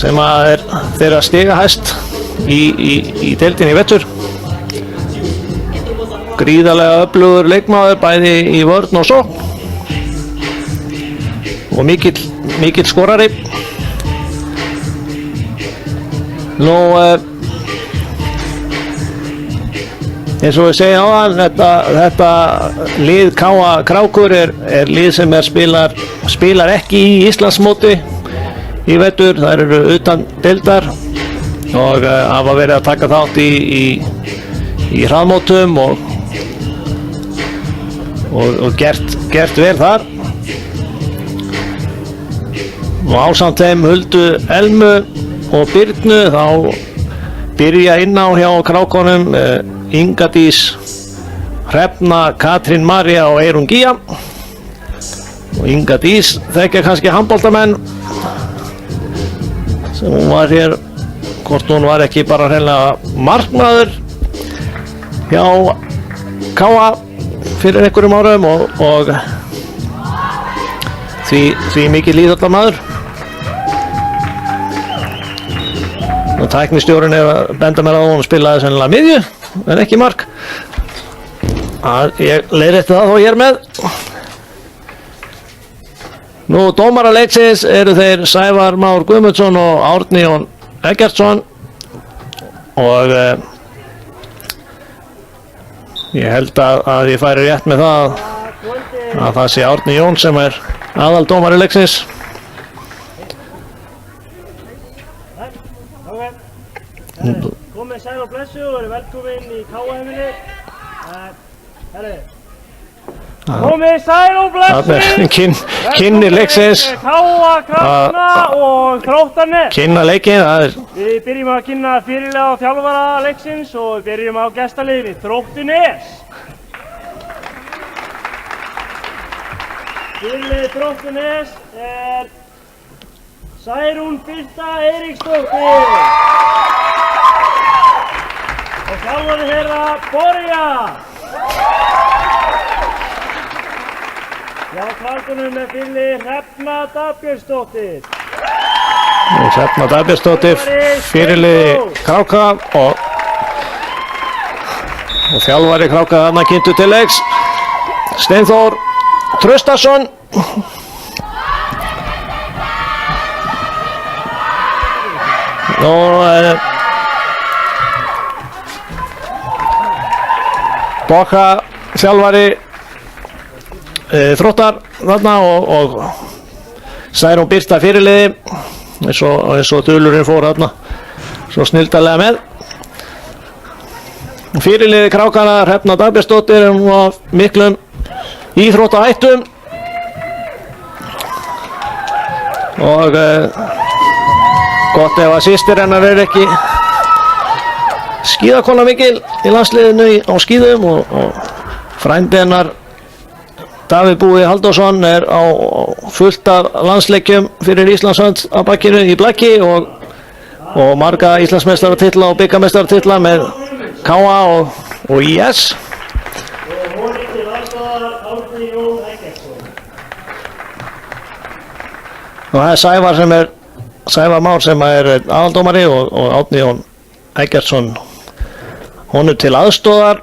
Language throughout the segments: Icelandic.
sem er þeirra stiga hæst í deildinni í vetur. Gríðarlega öflugur leikmaður bæði í vörn og sókn og mikill skorari. Nú eins og við segjum áðan, þetta lið K.A. Krákur er lið sem spilar ekki í Íslandsmóti í vetur. Þær eru utan deildar og hafa verið að taka þátt í hraðmótum og gert vel þar. Og ásamt þeim Huldu, Elmu og Birnu þá byrja inn á hjá Krákunum Inga Dís, Hrefna, Katrín María og Eyrún Gía. Og Inga Dís þekkja kannski handboltamenn sem hún var hér, hvort hún var ekki bara hreinlega markmaður hjá K.A. fyrir einhverjum árum og því mikið íþróttamaður. Og tæknistjórinn er að benda mér á hún spilaði sennilega miðju en ekki mark. Ég leiðrétti það þó hér með. Nú dómarar leiksins eru þeir Sævar Már Guðmundsson og Árni Jón Eggertsson og ég held að ég færi rétt með það að það sé Árni Jón sem er aðaldómari leiksins. Komið sæl og blessu og verið velkomin í K.A.-heimili. Komið sæl og blessu! Kynni leiksins. K.A. Kraftna og Þróttarnes. Kynna leikinn. Við byrjum að kynna fyrirliða og þjálfara leiksins og við byrjum á gestaliðinni Þróttarnes. Fyrirliði Þróttarnes er Særún Birta Eiríksdóttir. Og þjálfari þeirra Borja. Já, Krákunum er fyrirliði Hrefna Dagbjörnsdóttir. Hrefna Dagbjörnsdóttir, fyrirliði Kráka og þjálfari Kráka þarna kynntur til leiks. Steinþór Traustason. Og Boka þjálfari Þróttar þarna og Særún Birta fyrirliði eins og dulurinn fór þarna svo snildarlega með. Fyrirliði Krákana Hrefna Dagbjörnsdóttir hún var miklum íþróttahættum og gott ef að systir hennar er ekki skíðakona mikil í landsliðinu á skíðum og frændi hennar Davíð Búi Halldórsson er á fullt af landsleikjum fyrir Íslandshönd á bakkinu í blaki og marga Íslandsmeistaratitla og bikarmeistaratitla með K.A. og IS. Og það er Sævar Már sem er aðaldómari og Árni Jón Eggertsson honum til aðstoðar.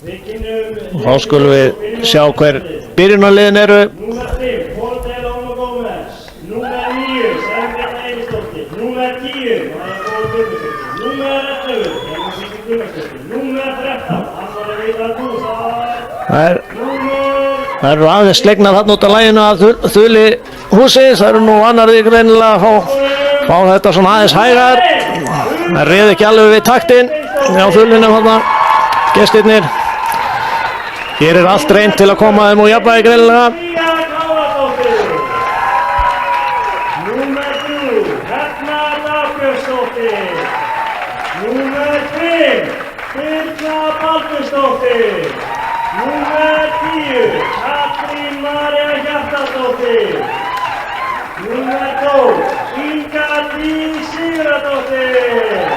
Og þá skulum við sjá hver byrjunarliðin eru. Númer 5, Porter Óla Gómez. Númer 9, Sæbjörn Eiríksdóttir. Númer 10, Góður Guðmundsdóttir. Númer 11, Elísabet Guðmundsdóttir. Númer 13, Anna Viðar Búsar. Það eru aðeins slegnar þarna út af laginu að þuli húsins. Það eru nú annarði greinilega að fá þetta svona aðeins hægar. Það réði ekki alveg við taktinn á þulinum þarna, gestirnir. Hér er allt reynt til að koma þeim úr jafnvægi greinilega. Númer 3, Hrefna Dagbjörnsdóttir. Númer 5, Birna Baldursdóttir. Númer 10, Katrín María Hjartardóttir. Númer 12, Inga Dís Sigurðardóttir.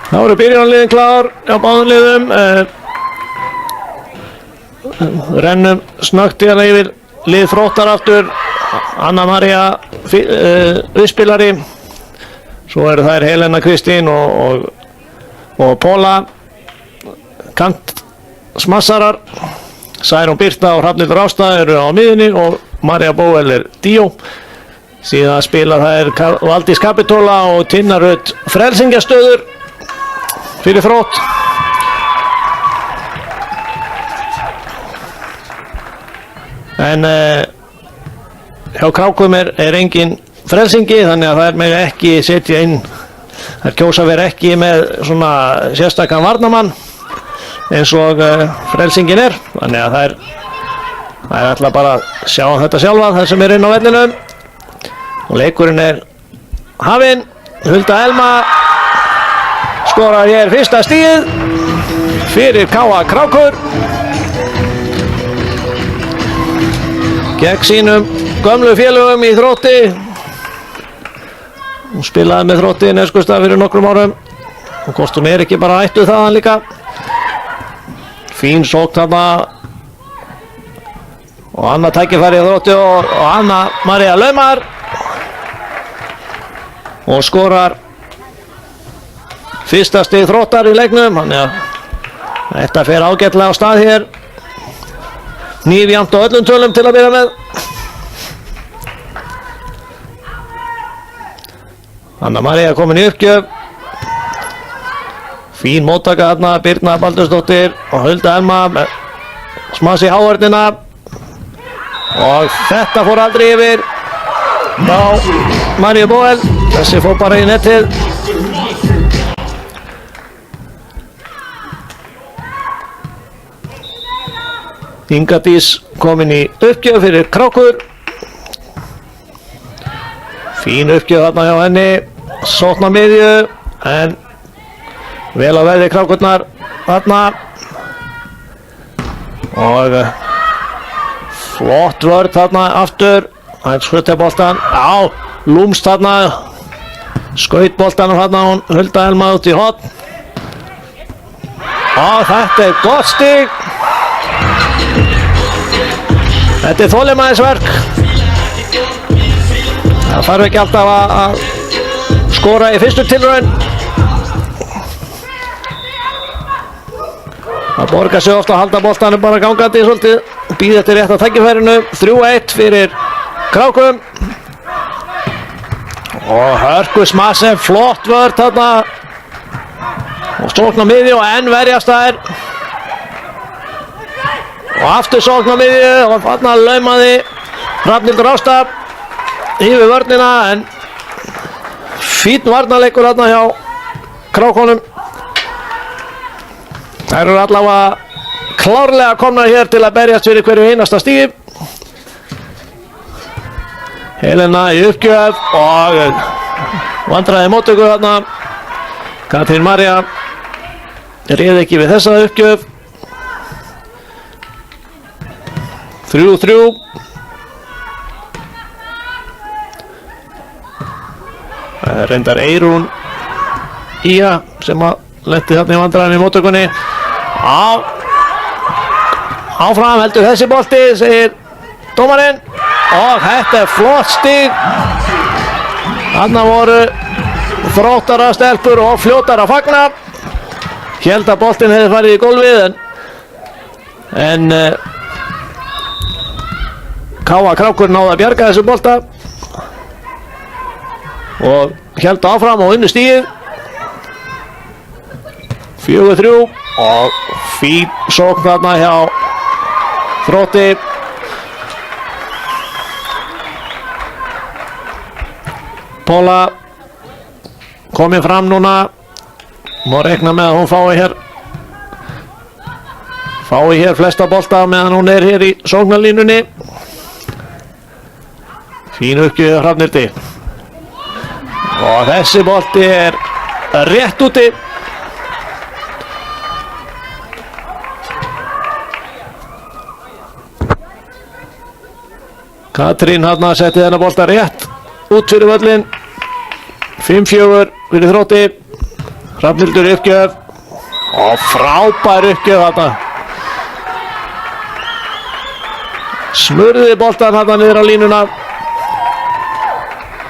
Þá eru byrjunarliðin klár á báðum liðum. rennum snöggt hérna yfir lið Þróttar aftur. Anna María viðspilari, svo eru þær Helena Kristín og Póla kant smassarar. Særún Birta og Hrafnhildur Ásta eru á miðjunni og María Bóel er díó. Síðan spila þær Valdís Kapitola og Tinna Rut Frelsingastöður fyrir Þrótt. En hjá Krákum er engin frelsingi, þannig að þær mega ekki setja inn, þær kjósa vera ekki með svona sérstakann varnamann eins og frelsingin er, þannig að þær ætla bara að sjá þetta sjálfa þar sem er inn á vellinum. Og leikurinn er hafinn. Hulda Elma skorar hér fyrsta stigið fyrir K.A. Krákur gegn sínum gömlu félögum í Þrótti. Hún spilaði með Þrótti í Neskaupstað fyrir nokkrum árum og hvort hún er ekki bara ættuð þaðan líka. Fín sókn þarna og annað tækifæri í Þrótti og Anna María Laumar og skorar fyrsta stig Þróttar í leiknum, þannig að þetta fer ágætlega á stað hér. Hnífjafnt á öllum tölum til að byrja með. Anna María komin í uppgjöf. Fín móttaka þarna, Birna Baldursdóttir og Hulda Elma með smas í háhörnina. Og þetta fór aldrei yfir á Maríu Bóel. Þessi fór bara í nettið. Inga Dís komin í uppgjöf fyrir Krákur. Fín uppgjöf þarna hjá henni. Sókn á miðju en vel á veði Krákurnar þarna. Og flott vörð þarna aftur. Hann skutti boltan. Já, lúmst þarna. Skaut boltan þarna hún Hulda Elma út í horn. Og þetta er gott stig. Þetta er þolinmæðisverk. Það þarf ekki alltaf að skora í fyrstu tilraun. Það borgar sig ofta að halda boltanum bara gangandi svolítið. Bíða eftir rétta tækifærinu. 3-1 fyrir Krákum. Og hörku smasen, flott vörð þarna. Og sókn á miðju og enn verjast þær. Og aftur sókn á miðju og þarna laumaði Hrafnhildur Ásta yfir vörnina en fínn varnarleikur þarna hjá Krákunum. Þær eru allavega klárlega komnar hér til að berjast fyrir hverju einasta stigi. Helena í uppgjöf og vandræði móttöku þarna. Katrín María réð ekki við þessa uppgjöf. 3-3. Það er reyndar Eyrún Ía sem að lenti þarna í vandræðum í móttökunni. Áfram heldur þessi bolti, segir dómarinn. Og þetta er flott stig. Þarna voru Þróttara stelpur og fljótar að fagna. Hélt að boltinn hefði farið í gólfið en K.A. Krákur náði að bjarga þessu bolta og hélt áfram og unnu stigið. 4-3 og fín sókn þarna hjá Þrótti. Póla komin fram núna. Má rekna með að hún fái hér flesta bolta meðan hún er hér í sóknarlínunni. Fín uppgjöf Hrafnhildi. Og þessi bolti er rétt úti. Katrín hann setti þennan bolta rétt út fyrir völlin. 5-4 fyrir Þrótti. Hrafnhildur uppgjöf og frábær uppgjöf þarna smurði boltan þarna niður á línuna.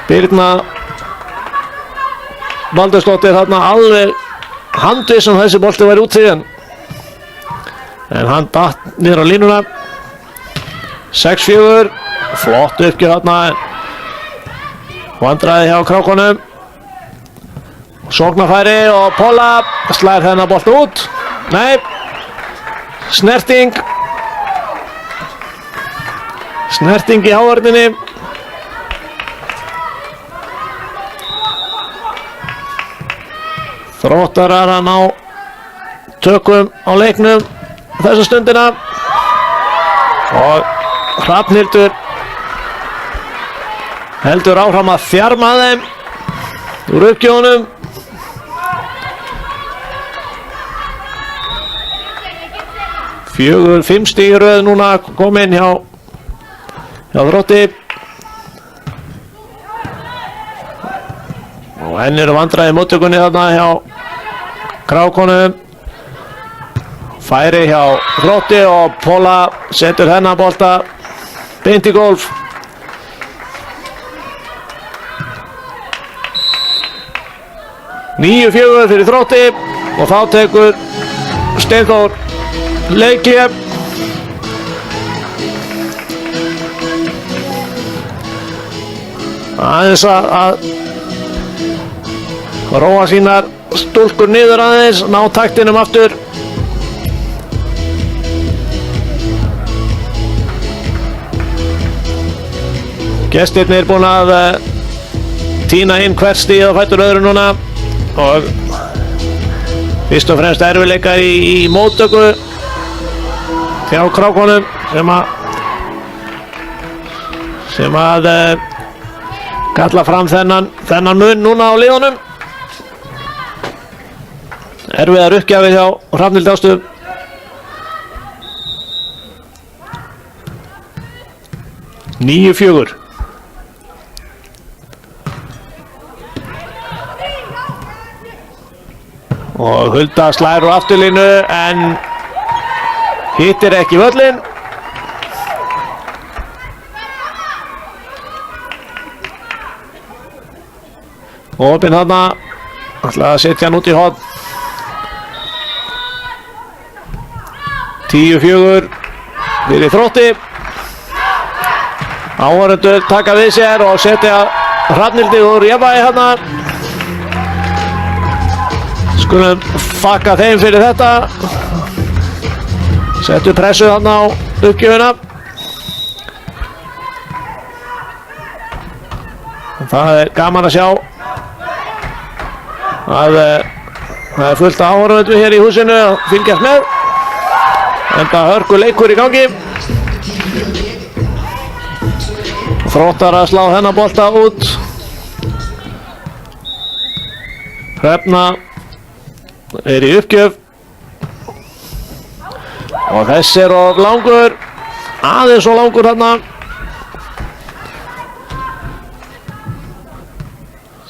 Birna Baldursdóttir þarna alveg handviss sem þessi bolti væri út síðan. En hann datt niður á línuna. 6-4. Flott uppgjör þarna. Vandræði hjá krákonum. Sóknarfæri og Póla slær þennan bolti út. Nei. Snerting. Snerting í hávörninni. Þróttarar að ná tökum á leiknum þessa stundina. Og Hrafnhildur heldur áfram að þjarma þeim úr uppgjónum. Fjögur, 5 stig í röð núna komin hjá Þrótti. Og henn eru vandræði móttökunni þarna hjá krákonum. Færi hjá Þrótti og Póla setur hennar bolta beint í gólf. Níu 4 fyrir Þrótti og þá tekur Steinþór leikhlé. Aðeins að róa sínar stúlkur niður aðeins, ná taktinum aftur. Gestirnir búin að tína inn hvert stig á fætur öðru núna og fyrst og fremst erfiðleikar í móttöku hjá krákonum sem að kalla fram þennan mun núna á liðunum. Erfiðar uppgjafir hjá Hrafnhildi Ástu. Níu 4. Og Hulda slær úr afturlínu en hittir ekki völlinn. Og opinn þarna, ætlaði að setja hann út í horn. 10-4 fyrir Þrótti. Áhorfendur taka við sér og setja Hrafnhildi úr jafnvægi þarna. Skulum þakka þeim fyrir þetta. Settu pressu þarna á uppgjöfuna. Það er gaman að sjá að það er fullt af áhorfendum hér í húsinu að fylgjast með. Enda hörku leikur í gangi. Þróttar að slá þennan bolta út. Hrefna er í uppgjöf. Og þessi er of langur. Aðeins of langur þarna.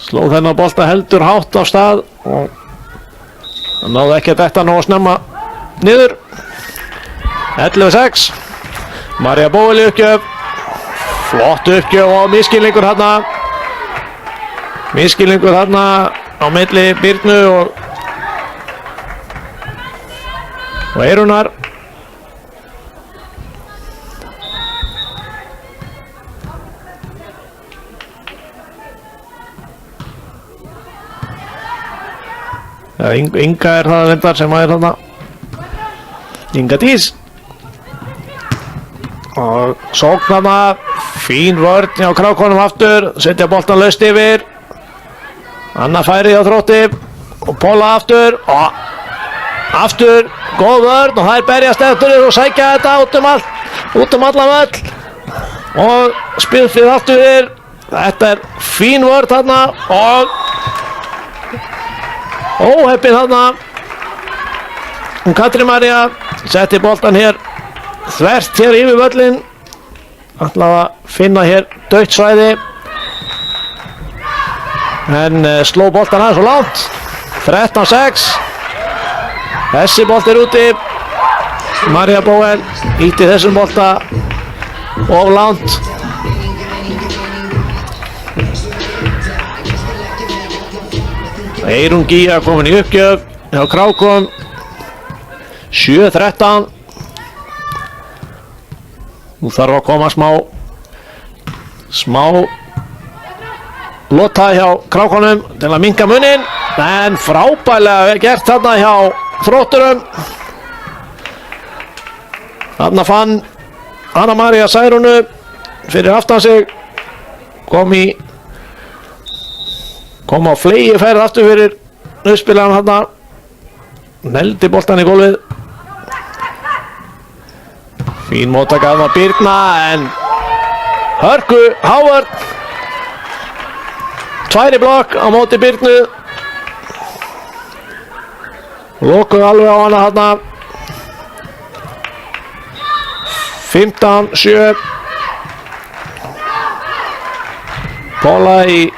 Sló þennan bolta heldur hátt á stað og hann náði ekki að detta nógu snemma niður. 11-6. Marja Bóel í uppgjöf. Flott uppgjöf og misskilningur þarna. Misskilningur þarna á milli Birnu og Eirunar. Inga er það reyndar sem er þarna. Inga Dís. Og sókn þarna. Fín vörn hjá krákonum aftur. Setja boltan laust yfir. Annað færi hjá Þrótti. Og Póla aftur. Og aftur. Góð vörn. Og þær berjast eftir og sækja þetta út um allan völl. Og spilfrið aftur yfir. Þetta er fín vörn þarna. Og óheppin þarna. Katrín María setti boltan hér þvert hér yfir völlin. Ætlaði að finna hér dautt svæði. En sló boltan aðeins og langt. 13-6. Þessi bolt er úti. Marja Bóel ítti þessum bolta of langt. Eyrún Gía komin í uppgjöf hjá Krákum. 7-13. Nú þarf að koma smá lota hjá Krákunum til að minnka munin, en frábærlega gert þarna hjá Þrótturum. Þarna fann Anna María Særúnu fyrir aftan sig, kom á flegi ferð aftur fyrir uppspilaran þarna, neldi boltan í gólfið. Fín móttaka af Birna, en hörku Hávard, tværi blokk á móti Birnu, lokuðu alveg á hana þarna. 15-7. Póla í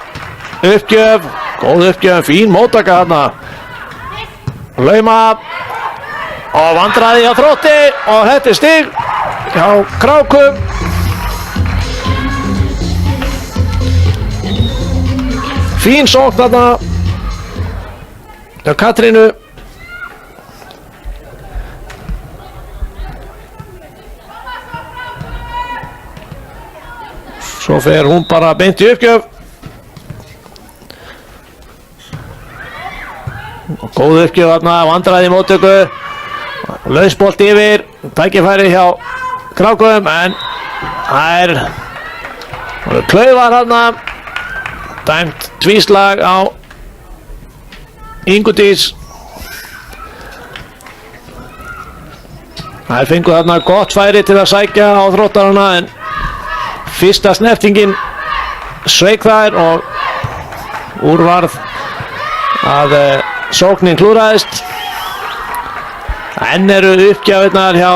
uppgjöf, góð uppgjöf, fín móttaka þarna. Lauma og vandræði á Þrótti, og þetta stig hjá Krákum. Fín sókn þarna hjá Katrínu. Svo fer hún bara beint í uppgjöf. Og góð uppgjöf þarna, vandræði í móttöku. Lausbolt yfir, tækifæri hjá Krákum, en það voru klaufar þarna. Dæmt tvíslag á Ingudís. Það fengu þarna gott færi til að sækja á Þróttarana, en fyrsta snertingin sveik þær og úrvarð að sóknin klúraðist. Enn eru uppgjafirnar hjá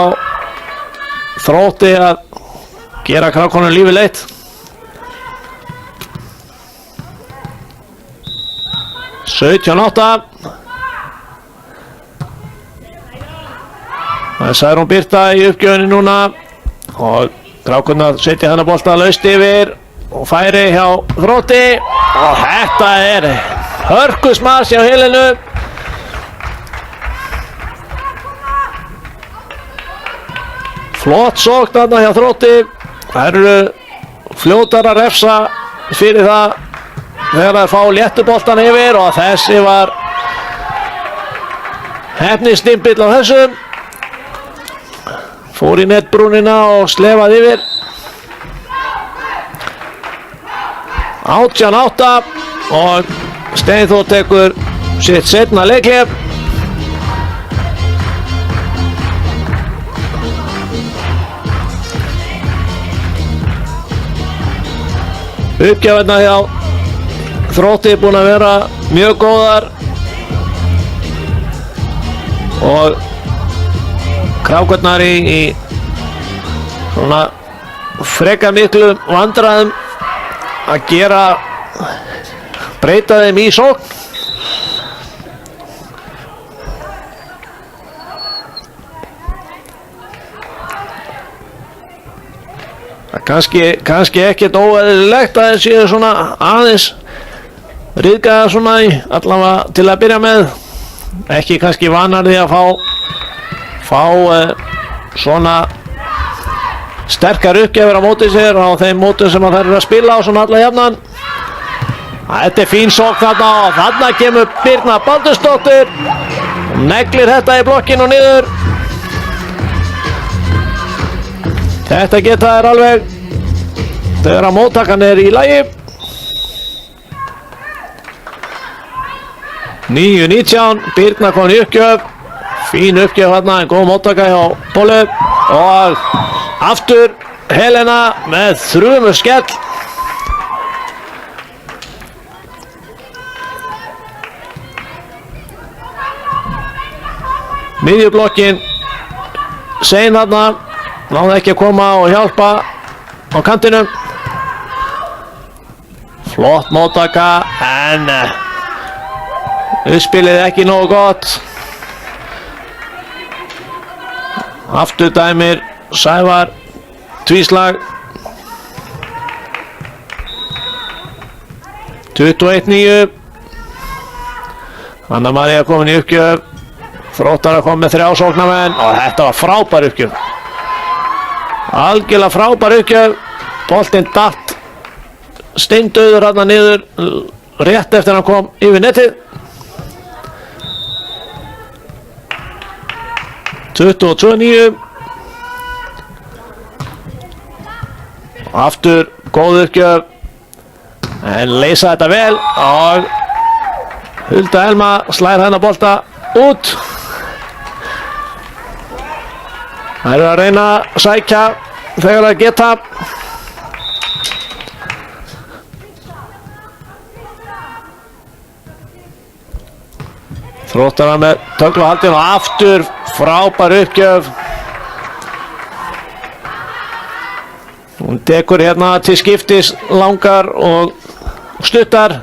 Þrótti að gera Krákunum lífið leitt. Sautján 8. Það Særún Birta í uppgjöfinni núna, og Krákurnar setja þennan bolta laust yfir og færi hjá Þrótti, og þetta hörkusmars hjá Helenu. Flott sókn þarna hjá Þrótti. Það eru fljótar að refsa fyrir það þegar þær fá léttuboltan yfir, og þessi var heppnistimpill á þessum. Fór í netbrúnina og slefaði yfir. 18-8, og Steinþór tekur sitt seinna leikhlé. Uppgjafarnar hjá Þrótti búin að vera mjög góðar, og Krákurnar í svona frekar miklu vandræðum að breyta þeim í sókn. Kannski ekkert óeðlilegt að þeir séu svona aðeins ryðgaða svona allavega til að byrja með. Ekki kannski vanar því að fá svona sterkar uppgjafir á móti sér á þeim mótum sem þær eru að spila á svona alla jafnan. Þetta fín sókn þarna, og þarna kemur Birna Baldursdóttir og neglir þetta í blokkinn og niður. Þetta geta þær alveg þegar að móttakan í lagi. 9-19, Birna kom í uppgjöf. Fín uppgjöf þarna, en góð móttaka hjá Pólu, og aftur Helena með þrumur skell. Miðjublokkin sein þarna, náði ekki að koma og hjálpa á kantinum. Flott móttaka, en uppspilið ekki nógu gott. Aftur dæmir Sævar tvíslag. 21-9. Anna-María komin í uppgjöf. Þróttar að koma með 3 sóknarmenn og þetta var frábær uppgjöf. Algjörlega frábær uppgjöf. Boltinn datt steindauður þarna niður rétt eftir hann kom yfir netið. 22-9. Aftur góð uppgjöf en leysa þetta vel og Hulda Elma slær hennar bolta út. Það eru að reyna að sækja þegar það geta. Þróttarar með tögluhaldin og aftur frábær uppgjöf. Hún tekur hérna til skiptis langar og stuttar.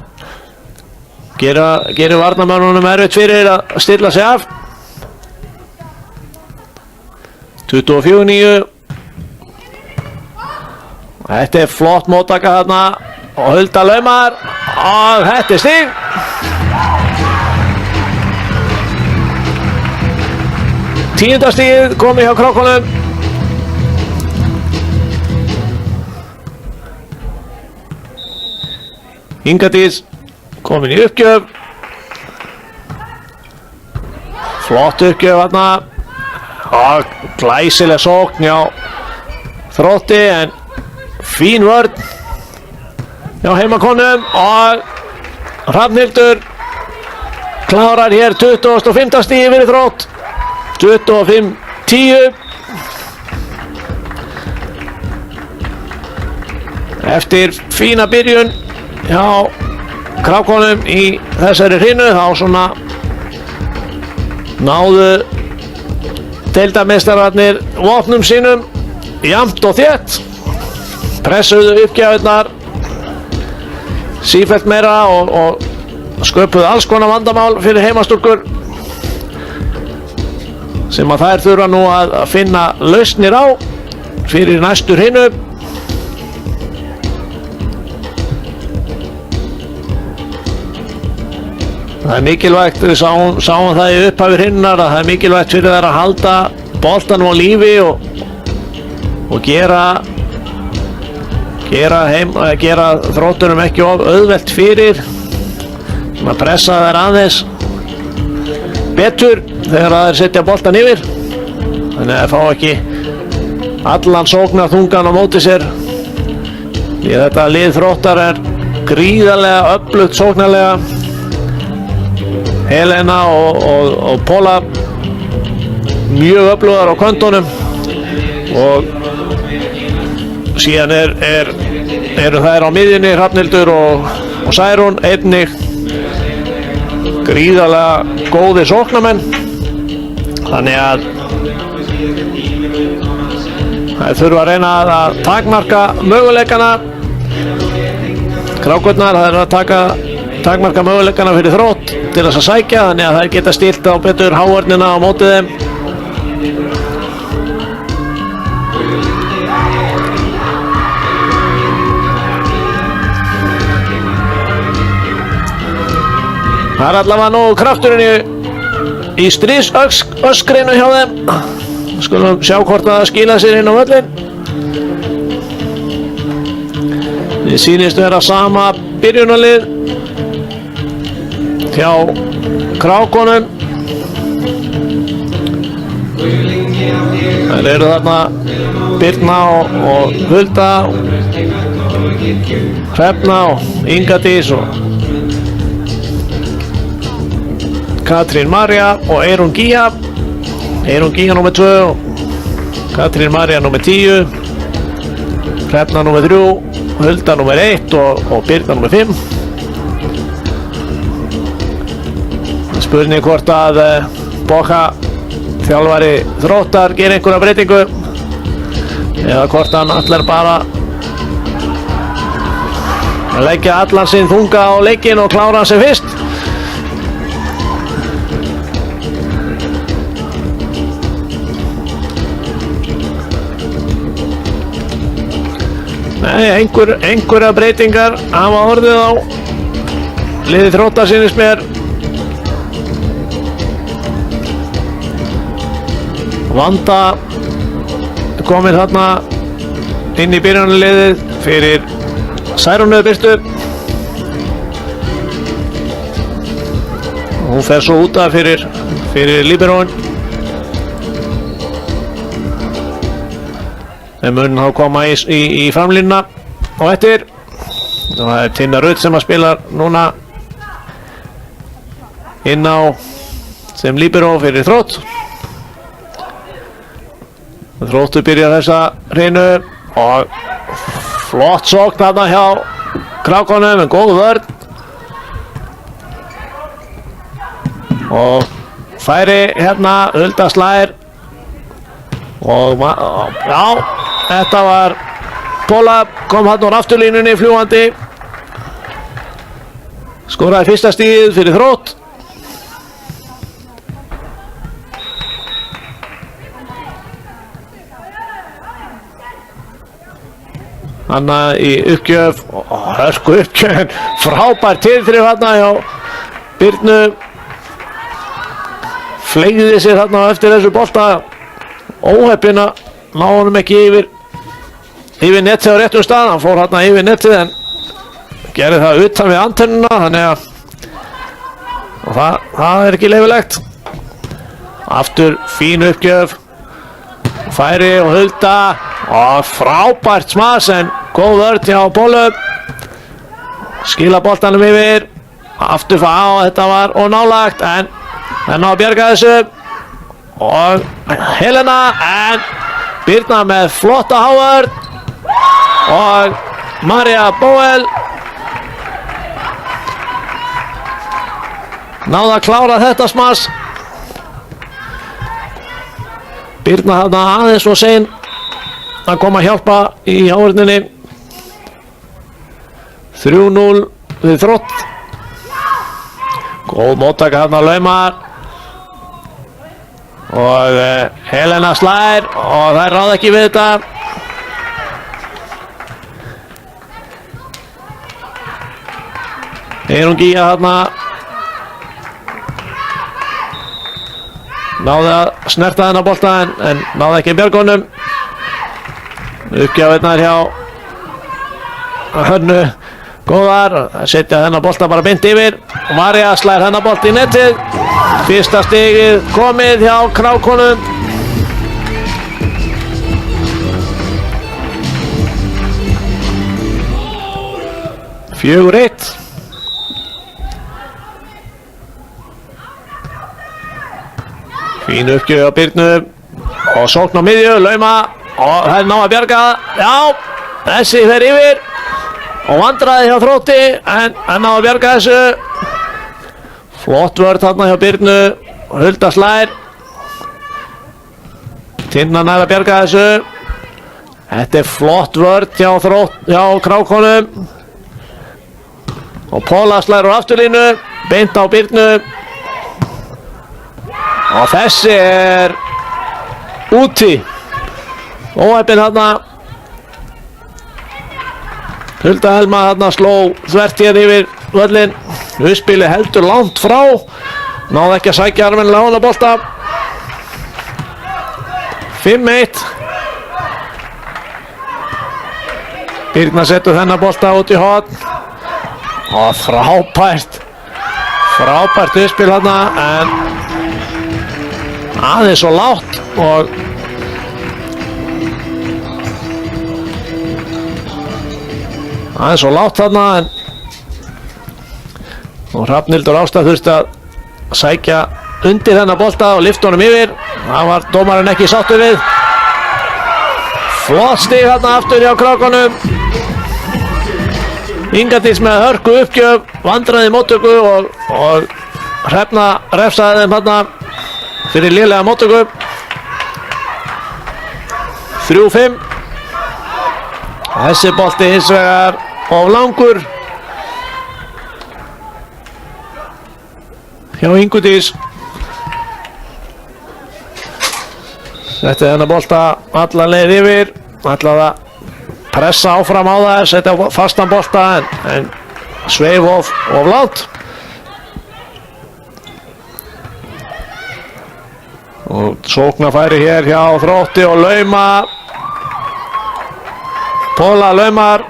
Gerir varnarmönnunum erfitt fyrir að stilla sig af. 24-9. Þetta er flott móttaka þarna og Hulda laumar og þetta er stig. Tíunda stigið komið hjá Krákunum. Ingadís komin í uppgjöf. Flott uppgjöf þarna og glæsileg sókn hjá Þrótti en fín vörn hjá heimakonum og Hrafnhildur klárar hér 25. stigi fyrir Þrótt. 25-10. Eftir fína byrjun hjá Krákunum í þessari hrinu þá svona náðu deildarmeistararnir vopnum sínum jafnt og þétt, pressuðu uppgjafinnar sífellt meira og sköpuðu alls konar vandamál fyrir heimastúlkur sem að þær þurfa nú að finna lausnir á fyrir næstu hrinu. Það er mikilvægt, við sáum það í upphafi hrinnar að það er mikilvægt fyrir þær að halda boltanum á lífi og gera Þróttunum ekki of auðvelt fyrir, að pressa þær aðeins betur þegar þær setja boltan yfir, þannig að þær fá ekki allan sóknarþungan á móti sér, því að þetta lið Þróttar er gríðarlega öflugt sóknarlega. Helena og Póla mjög öflugar á köntunum og síðan eru þær á miðjunni Hrafnhildur og Særún einnig gríðarlega góðir sóknarmenn, þannig að þær þurfa að reyna að takmarka möguleikana. Krákurnar þær eru að takmarka möguleikana fyrir Þrótt til þess að sækja, þannig að þær geta stilt á betur hávörnina á mótið þeim. Það er allavega nógu krafturinn í stríðsöskrinu hjá þeim. Skulum sjá hvort það skila sér inn á völlinn. Þið sýnist vera sama byrjunarlið hjá Krákunum. Það eru þarna Birna og Hulda, Hrefna og Ingadís og Katrín Marja og Eyrún Gía. Eyrún Gía nr. 2 og Katrín Marja nr. 10, Hrefna nr. 3, Hulda nr. 1 og Birna nr. 5. Spurning hvort að Boka þjálfari Þróttar gerir einhverja breytingu eða hvort hann ætlar bara að leggja allan sinn þunga á leikinn og klára hann sem fyrst. Nei, einhverja breytingar hafa orðið á liðið Þróttar sýnist mér. Vanda komin þarna inn í byrjunarliðið fyrir Særúnu Birtu. Hún fer svo út af fyrir líberóin. Þeir mun þá koma í framlínuna og eftir. Það er Tinna Rutt sem að spila núna inn á sem líberó fyrir Þrótt. Þróttur byrjar þessa hreinu og flott sókn þarna hjá Krákonum, en góð vörn. Og færi hérna, Hulda slær. Og já, þetta var Póla, kom hann úr afturlínunni fljúgandi. Skoraði fyrsta stigið fyrir Þrótt. Hanna í uppgjöf, hörku uppgjöf, frábær tilþrif hérna hjá Birnu. Fleygði sér hérna eftir þessu bolta. Óheppinn að ná honum ekki yfir netið á réttum stað. Hann fór hérna yfir netið en gerði það utan við antennuna, þannig að það er ekki leyfilegt. Aftur fín uppgjöf, færi og Hulda og frábært smas en góð vörn hjá Pólu. Skila boltanum yfir, aftur fá, þetta var ónálagt en ná að bjarga þessu. Og Helena, en Birna með flotta hávörn og María Bóel náði að klára þetta smas. Birna hafði aðeins og sein að koma að hjálpa í hávörninni. 3-0 við Þrótt. Góð móttaka hérna Laumar. Og Helena slær og þær ráða ekki við þetta. Eyrún Gígja þarna náði að snerta þennan bolta en náði ekki björgunum. Uppgjafinnar hjá Hönnu góðar að setja þennan bolta bara beint yfir. María slær þennan bolt í netið. Fyrsta stigið komið hjá Krákonum. Fjögur 1. Fín uppgjöf á Birnu og sókn á miðju, Lauma og það er ná að bjarga. Já, þessi fer yfir og vandraði hjá Þrótti en ná að bjarga þessu. Flott vörn þarna hjá Birnu, Hulda slær. Tinna nær að bjarga þessu. Þetta er flott vörn hjá Krákonum. Og Póla slær úr afturlínu, beint á Birnu. Og þessi er úti. Óheppinn þarna. Hulda Helma þarna sló þvert hér yfir völlin. Uppspilið heldur langt frá. Náði ekki að sækja almennilega á hana bolta. 5-1. Birna setur þennan bolta út í horn. Og frábært uppspil þarna en aðeins og lágt og aðeins og lágt þarna en og Hrafnhildur Ásta þurfti að sækja undir þennan bolta og lyfta honum yfir. Það var dómarinn ekki sáttur við. Flott stig þarna aftur hjá Krákonum. Ingadís með hörku uppgjöf, vandraði móttöku og Hrefna refsaði þeim þarna fyrir lélega móttöku. 3-5. Þessi bolti hins vegar of langur hjá Ingudís. Setti þennan bolta alla leið yfir, ætlaði að pressa áfram á það, setja fastan bolta en sveif of langt. Og sóknarfæri hér hjá Þrótti og lauma. Póla laumar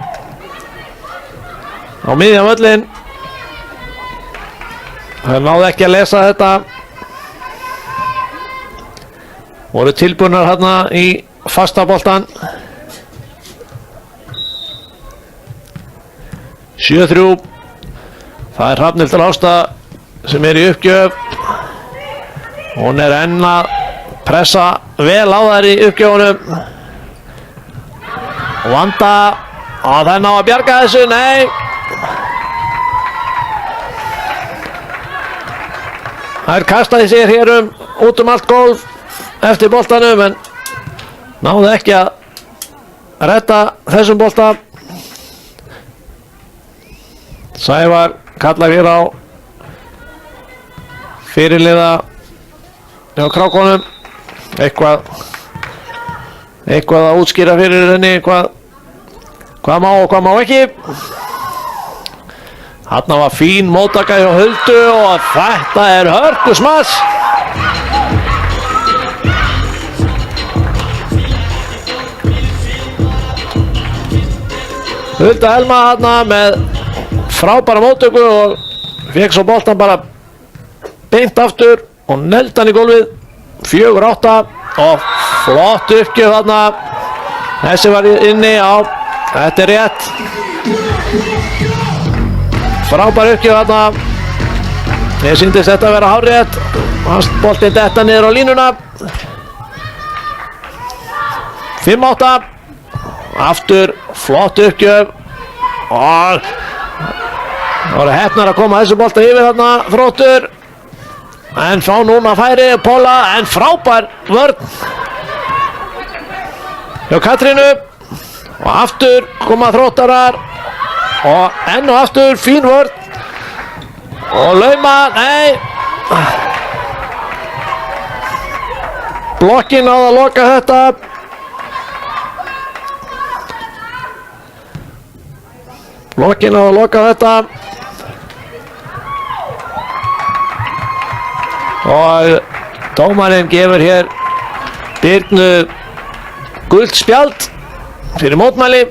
á miðjan völlinn. Það náði ekki að lesa þetta. Voru tilbúnar hérna í fasta boltan. 7-3. Það er Hrafnhildur Ásta sem er í uppgjöf. Hún er enn að pressa vel á þær í uppgjöfunum. Vanda. Það er ná að bjarga þessu. Nei. Það kastaði sér hér út allt gólf eftir boltanum en náði ekki að redda þessum bolta. Sævar kallar hér á fyrirliða hjá Krákonum. Eitthvað að útskýra fyrir henni hvað má og hvað má ekki. Þarna var fín móttaka hjá Huldu og þetta er hörku smass. Hulda Helma þarna með frábæra móttöku og fekk svo boltan bara beint aftur og neldi hann í gólfið. 4-8 og flott uppgjöf þarna. Þessi var inni á. Þetta er rétt. Frábær uppgjöf þarna. Ég sýndist þetta að vera hárrétt. Boltinn detta niður á línuna. 5-8. Aftur flott uppgjöf. Og það voru heppnar að koma þessu bolta yfir þarna Þróttur. En fá núna færi Póla en frábær vörn hjá Katrínu. Og aftur koma Þróttarar. Og enn og aftur fín vörn. Og lauma, nei. Blokkin á að loka þetta. Blokkin á að loka þetta. Og dómarinn gefur hér Birnu gult spjald fyrir mótmæli.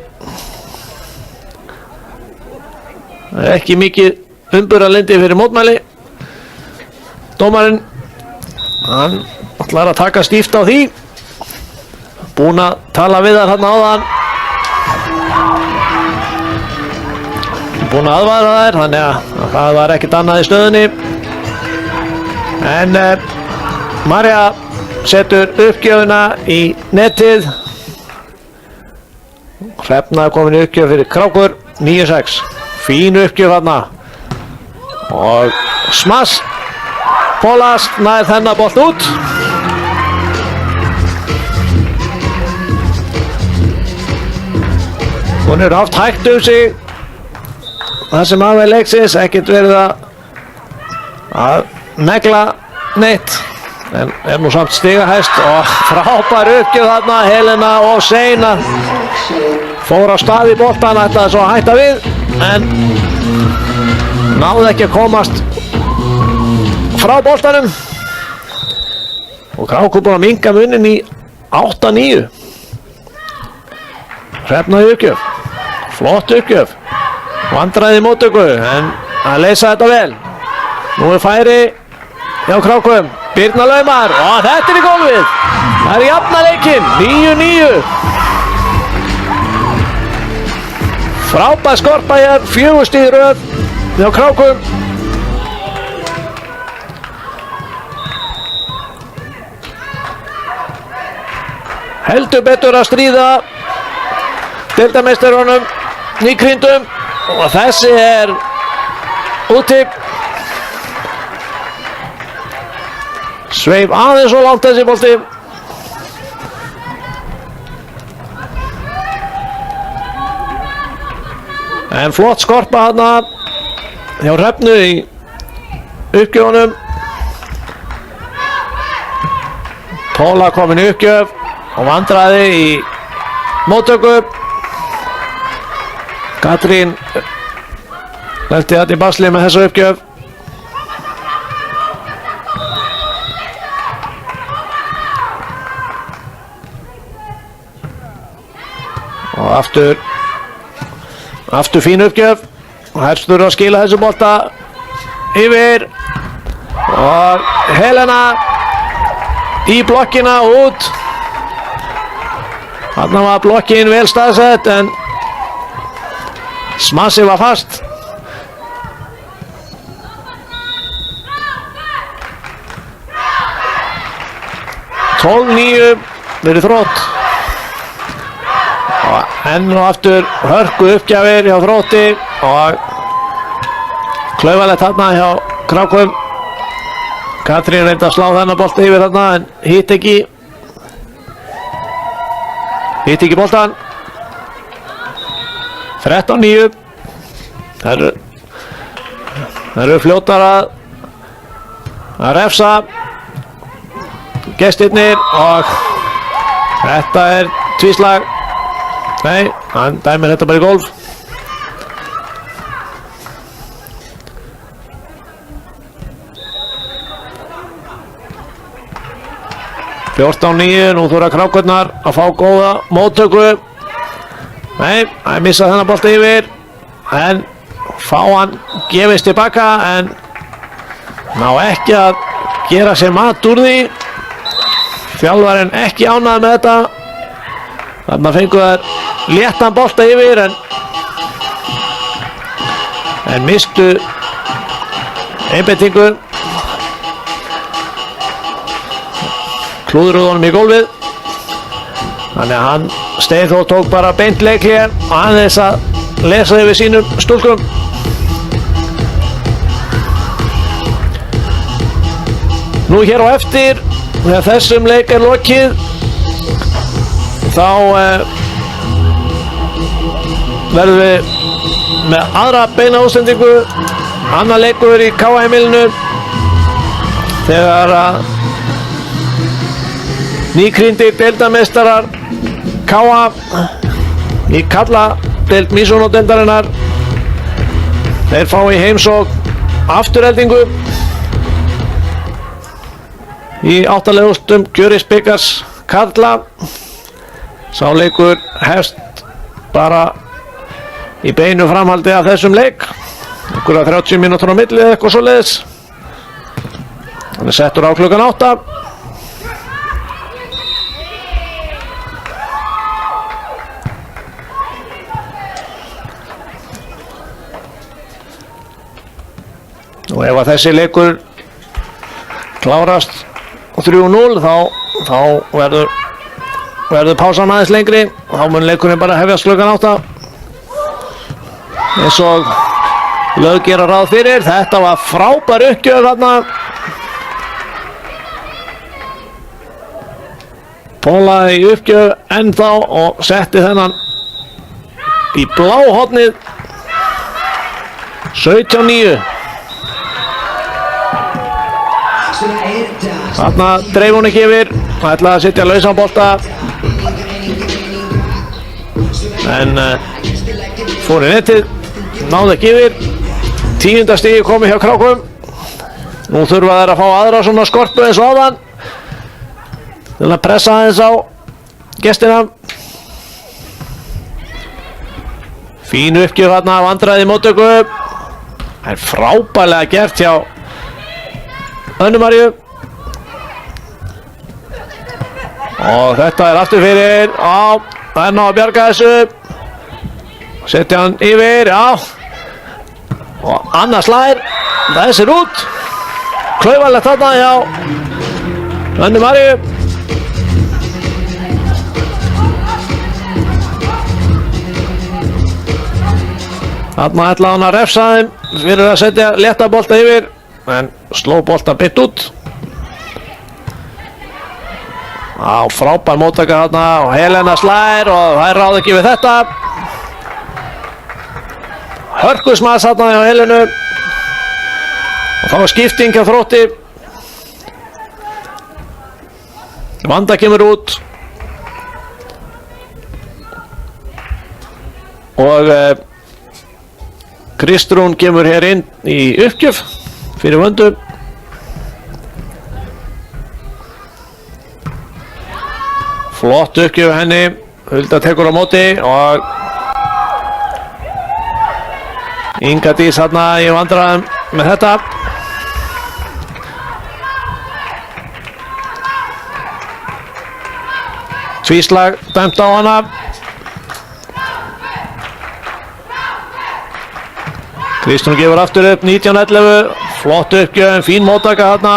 Ekki mikið umburðarlyndi fyrir mótmæli. Dómarinn hann ætlar að taka stíft á því. Búinn að tala við þar þarna áðan. Búinn að aðvara þær, þannig að það var ekkert annað í stöðunni. En Marja setur uppgjöfuna í netið. Hrefna er komin í uppgjöf fyrir Krákur. 9-6. Fín uppgjöf þarna. Og smass. Pólas nær þennan bolt út. Hún er haft hægt sig. Það sem af er leiksins. Ekkert verið að negla neitt. En er nú samt stigahæst. Og frábær uppgjöf þarna. Helena og Seina fór á stað í boltan. Ætlaði svo að hætta við. En náði ekki að komast frá boltanum. Og Krákur búinn að minnka munin í 8-9. Hrefna í uppgjöf. Flott uppgjöf. Vandræði í móttöku en að leysa þetta vel. Nú er færi hjá Krákum. Birna laumar og þetta er í gólfið. Það er jafna leikinn. 9-9. Frábær skorpa hér. 4 stig í röð hjá Krákum. Heldur betur að stríða deildarmeistarunum Nýkrindum og þessi er úti. Sveif aðeins og langt þessi bolti. En flott skorpa þarna hjá Hrefnu í uppgjöfunum. Póla komin í uppgjöf og vandræði í móttöku. Katrín lenti þetta í basli með þessu uppgjöf. og aftur fín uppgjöf og Herstur að skila þessu bolta yfir og Helena í blokkina út. Þarna var blokkin vel staðsett en Smassi var fast. Tólf 9 fyrir Þrótt og enn og aftur hörku uppgjafir hjá Þrótti og klaufalegt þarna hjá Krákum. Katrín reyndi að slá þennan bolta yfir þarna en hitt ekki boltan. 13-9. Það eru fljótar að refsa gestirnir og þetta er tvíslag. Nei, hann dæmir þetta bara í gólf. Fjórtán 9, nú þurfa Krákurnar að fá góða móttöku. Nei, hann missa þennan bolta yfir en fá hann gefist tilbaka en ná ekki að gera sér mat úr því. Þjálfarinn ekki ánægður með þetta. Þarna fengu þær léttan bolta yfir en mistu einbeitingu. Klúðruðu honum í gólfið. Þannig að hann Steinþór tók bara beint leik hér og hann þess að lesa yfir sínum stúlkum. Nú hér á eftir, þegar þessum leik er lokið, þá verðum við með aðra beina útsendingu. Annar leikur í KA-heimilinu þegar að nýkrýndir deildarmeistarar KA í karladeild Mísónu-deildarinnar þeir fá í heimsókn Aftureldingu í 8 liða úrslitum Gjörisbikars karla. Sá leikur hefst bara í beinu framhaldi af þessum leik, einhverja 30 mínútur á milli eða eitthvað svoleiðis. Hann er settur á klukkan 8. Og ef að þessi leikur klárast 3-0 þá verður pásan aðeins lengri og þá mun leikurinn bara hefjast klukkan 8 eins og lög gera ráð fyrir. Þetta var frábær uppgjöf þarna. Póla í uppgjöf ennþá og setti þennan í blá hornið. 17-9. Þarna dreif hún ekki yfir, ætlaði að setja lausan bolta en fór í netið, náði ekki yfir. 10. stigi komið hjá Krákum. Nú þurfa þær að fá aðra svona skorpu eins og áðan til að pressa aðeins á gestina. Fín uppgjöf þarna, vandræði móttöku. Það er frábærlega gert hjá Önnu Maríu. Og þetta er aftur fyrir, það ná að bjarga þessu. Setja hann yfir, og annars slær, þessi er út. Klaufalegt þarna hjá Önnu Maríu. Þarna ætlaði hann að refsa þeim fyrir að setja létta bolta yfir, en sló bolta bytt út. Frábær móttaka þarna og Helena slær og það er ráð ekki við þetta. Hörkusmaðs þarna hjá Helenu og þá er skipting hjá Þrótti. Vanda kemur út og Kristrún kemur hér inn í uppgjöf fyrir Vöndu. Flott uppgjöf henni Hulda tekur á móti og Inga Dís þarna í vandræðum með þetta. Tvíslag dæmt á hana. Kristrún gefur aftur upp 19-11. Flott uppgjöf, fín móttaka þarna.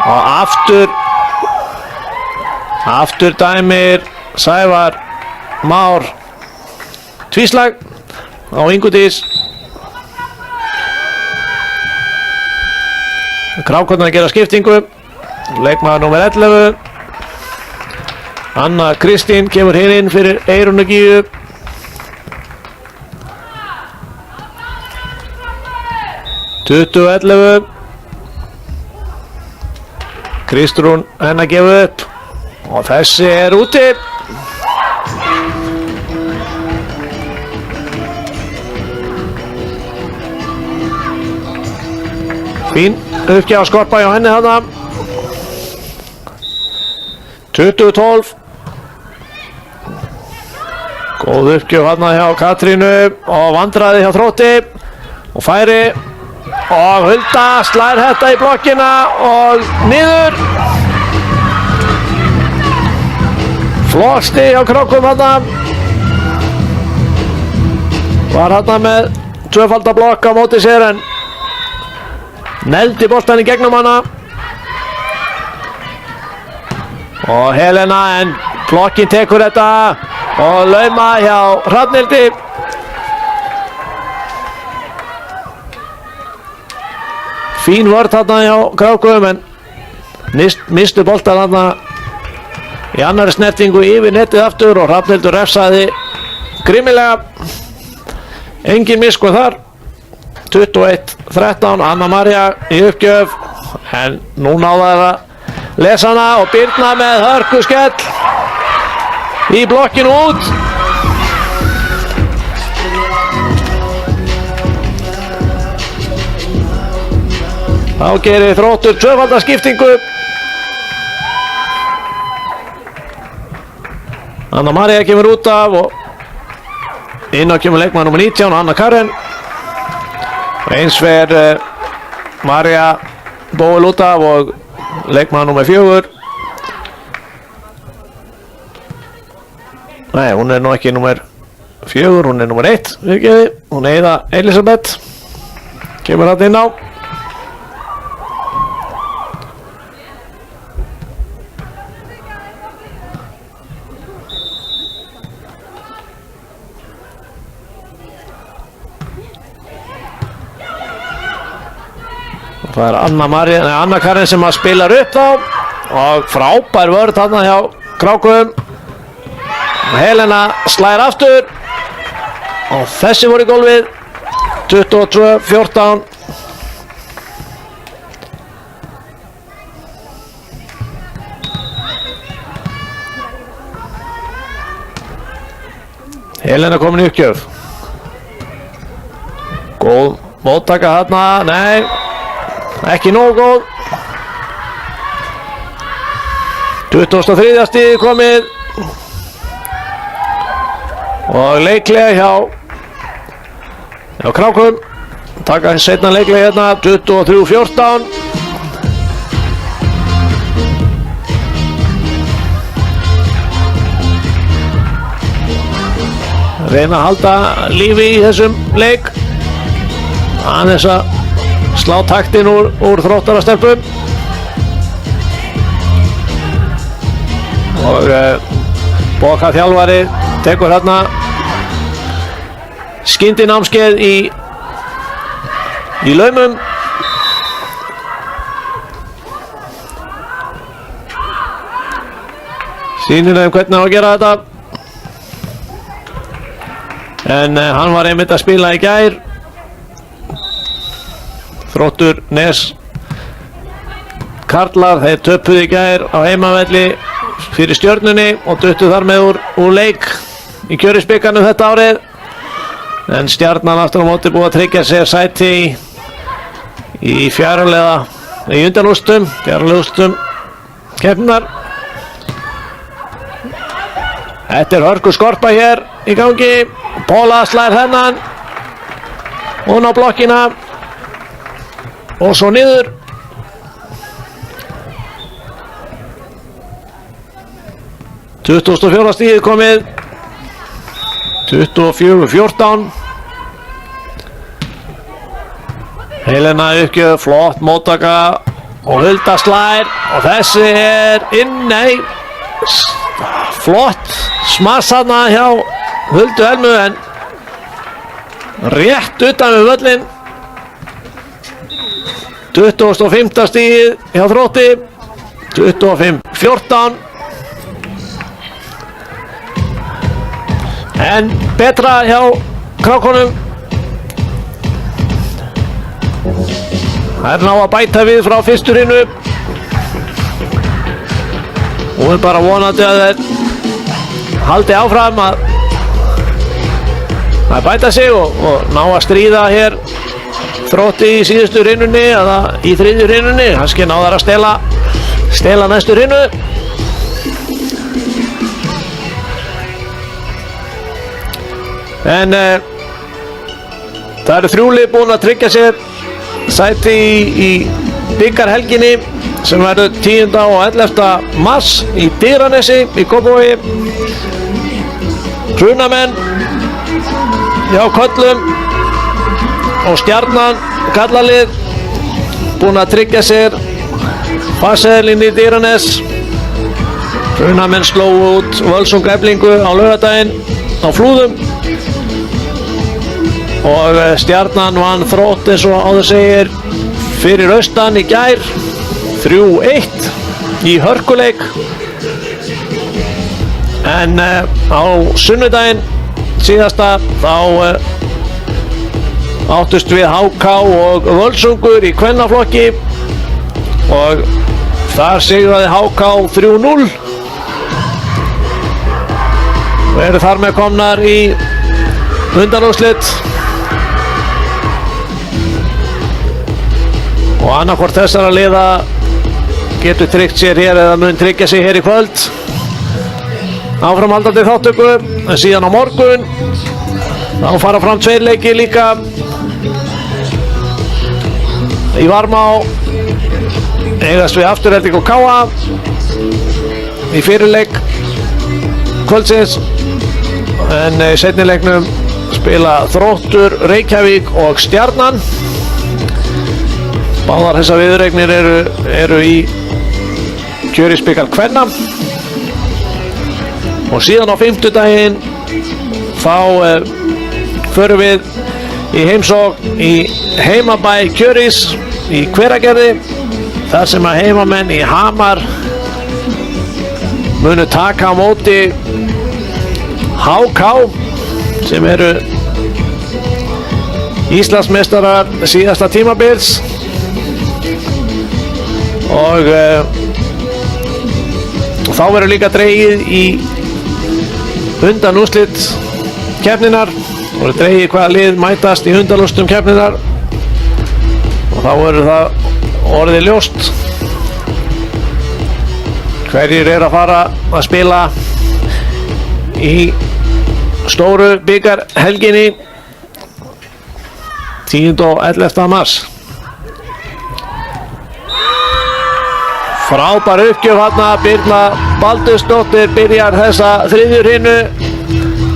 Og aftur dæmir Sævar Már tvíslag á Ingu Dís. Krákornar gera skiptingu. Leikmaður númer 11. Anna Kristín kemur hér inn fyrir Eyrúnu Gíu. 20-11. Kristrún henn að gefa upp og þessi úti. Fín uppgjá skorpa hjá henni þarna. 20-12. Góð uppgjöf þarna hjá Katrínu og vandræði hjá Þrótti og færi og Hulda slær þetta í blokkina og niður. Flott stig hjá Krókum þarna. Var þarna með tvöfalda blokk á móti sér en neldi boltan í gegnum hana. Og Helena en blokkin tekur þetta og lauma hjá Hrafnhildi. Fín vörð þarna hjá Krákum en mistu boltan þarna í annari snertingu yfir netið aftur og Hrafnhildur refsaði grimmilega. Engin miskunn þar. 21-13, Anna María í uppgjöf en nú náða það að lesa hana og Birna með hörkuskell í blokkinu út. Þá gerir Þróttur tvöfalda skiptingu. Anna María kemur út af og inn á kemur leikmaður nr. 19, Anna Karen. Eins fer María Bóel út af og leikmaður nr. 4. Nei, hún nú ekki nr. 4, hún nr. 1, viðgeði. Hún Heiða Elisabeth kemur hann inn á. Það Anna Karen sem að spilar upp þá og frábær vörð þarna hjá Krákum. Helena slær aftur og þessi voru í gólfið. 22-14. Helena komin í uppgjöf. Góð móttaka þarna, nei. Ekki nógu góð. 23. stig komið og leiklega hjá Krákum. Taka hins seinna leiklega hérna. 23-14. Reyna að halda lífi í þessum leik. Aðeins að slá taktinn úr Þróttarastelpum og Boka þjálfari tekur hérna skyndinámskeið í laumum. Sýnir þeim hvernig á að gera þetta en hann var einmitt að spila í gær. Þróttur Nes karlar, þeir töpuðu í gær á heimavelli fyrir Stjörnunni og duttu þar með úr leik í Kjörðisbikarnum þetta árið. En Stjarnan aftur á móti búið að tryggja sér sæti í undanúrslitum keppninnar. Þetta hörku skorpa hér í gangi. Póla slær hennan. Hún á blokkina. Og svo niður. Tuttugasta og fjórða stigið komið. 24-14. Helena uppgjöf, flott móttaka og Hulda slær og þessi inn, nei, flott smass þarna hjá Huldu Elmu en rétt utan við völlinn. 25. stigið hjá Þrótti, 25-14. En betra hjá Krákunum. Það ná að bæta við frá fyrstu hrínu. Og bara vonandi að þeir haldi áfram að bæta sig og ná að stríða hér Þrótti í síðustu hrinunni eða í þriðju hrinunni. Kannski náðar að stela næstu hrínu. En það eru 3 lið búin að tryggja sér sæti í bikarhelginni sem verður 10. og 11. mars í Digranesi í Kópavogi. Hrunamenn hjá Köllum og Stjarnan kallalið búin að tryggja sér passeðlinn í Digranes. Hrunamenn slóu út Völsung Eflingu á laugardaginn á Flúðum. Og Stjarnan vann Þrótt eins og áður segir fyrir austan í gær 3-1 í hörkuleik. En á sunnudaginn síðasta þá áttust við HK og Völsungur í kvennaflokki og þar sigraði HK 3-0 og eru þar með komnar í undanúrslit. Og annarkvort þessara liða getur tryggt sér hér eða mun tryggja sig hér í kvöld. Áframhaldandi þáttöku, en síðan á morgun þá fara fram 2 leikir líka í Varmá. Eigast við Afturelding og KA í fyrirleik kvöldsins, en í seinni leiknum spila Þróttur, Reykjavík og Stjarnan. Báðar þessar viðureignir eru í kjörisbikar kvenna. Og síðan á fimmtudaginn þá förum við í heimsókn í heimabæ kjöris í Hveragerði, þar sem að heimamenn í Hamar munu taka á móti HK sem eru Íslandsmeistarar síðasta tímabils. Og þá verður líka dregið í undanúrslit keppninnar og verður dregið hvaða lið mætast í undanúrslitum keppninnar og þá verður það orðið ljóst hverjir eru að fara að spila í stóru bikarhelginni 10. og 11. mars. Frábær uppgjöf hérna, Birna Baldursdóttir byrjar þessa þriðju hrínu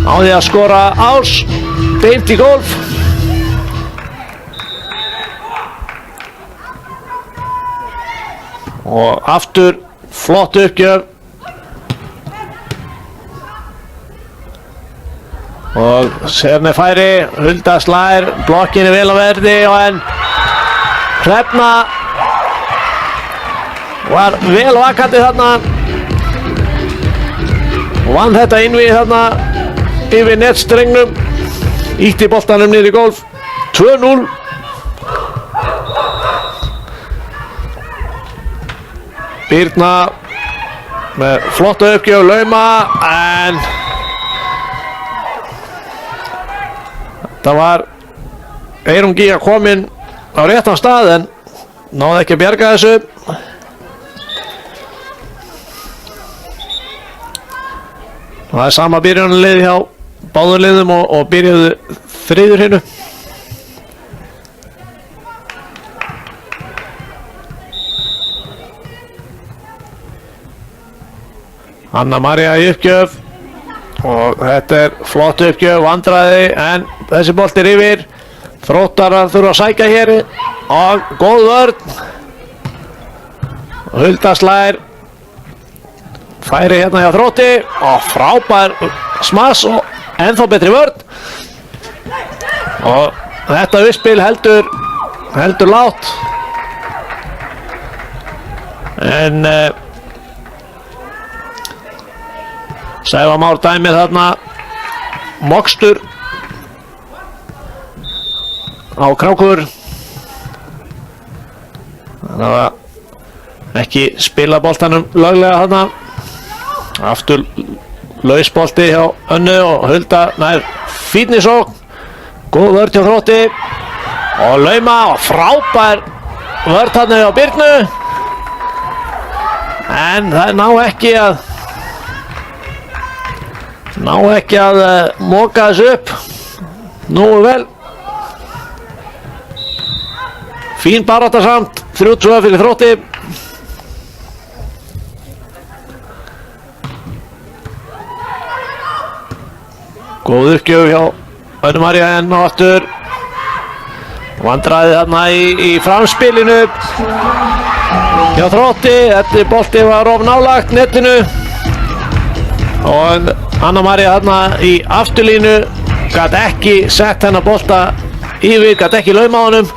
á því að skora ás beint í gólf. Og aftur flott uppgjöf. Og sérni færi, Hulda slær, blokkinni vel á verði og en Hrefna var vel vakandi þarna og vann þetta innvíð þarna yfir nettstrengnum, ítti boltanum niður í gólf. 2-0. Birna með flotta uppgjöf, lauma, en það var Eyrún Gíga komin á réttan stað en náði ekki að bjarga þessu. það er sama byrjunarlið hjá báðum liðum og byrjuðu þriðjur hinu. Anna María í uppgjöf og þetta er flott uppgjöf, vandræði, en þessi bolti er yfir. Þróttarar þurfa að sækja hér og góð vörn. Hulda slær færi hérna hjá Þrótti og frábær smass og ennþá betri vörn. Og þetta uppspil heldur lágt, en Sævar Már dæmir þarna mokstur á Krákur. Það var ekki spila boltanum löglega þarna. Aftur lausbolti hjá Önnu og Hulda nær fínni sókn. Góð vörn hjá Þrótti og lauma og frábær vörn þarna hjá Birnu. En það ná ekki að moka þessu upp nógu vel. Fín barátta samt, 3-2 fyrir Þrótti. Góð uppgjöf hjá Önnu María enn og aftur. Vandræði þarna í framspilinu hjá Þrótti. Þetta bolti var of nálagt netinu og Anna María þarna í afturlínu gat ekki sett hennar bolta yfir, gat ekki lauma á honum.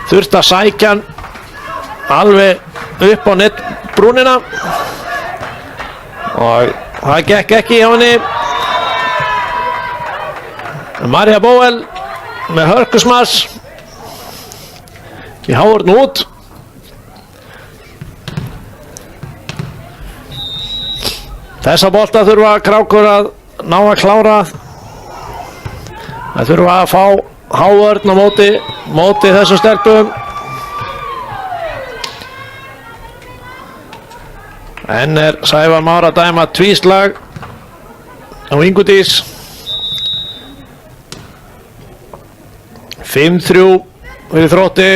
Þurfti að sækja hann alveg upp á netbrúnina og það gekk ekki hjá henni. María Bóel með hörkusmass í hávörn út. Þessa bolta þurfa Krákur að ná að klára. Það þurfa að fá hávörn á móti þessum stelpum. En er Sævar Már að dæma tvíslag á Ingudís. 5-3 fyrir Þrótti.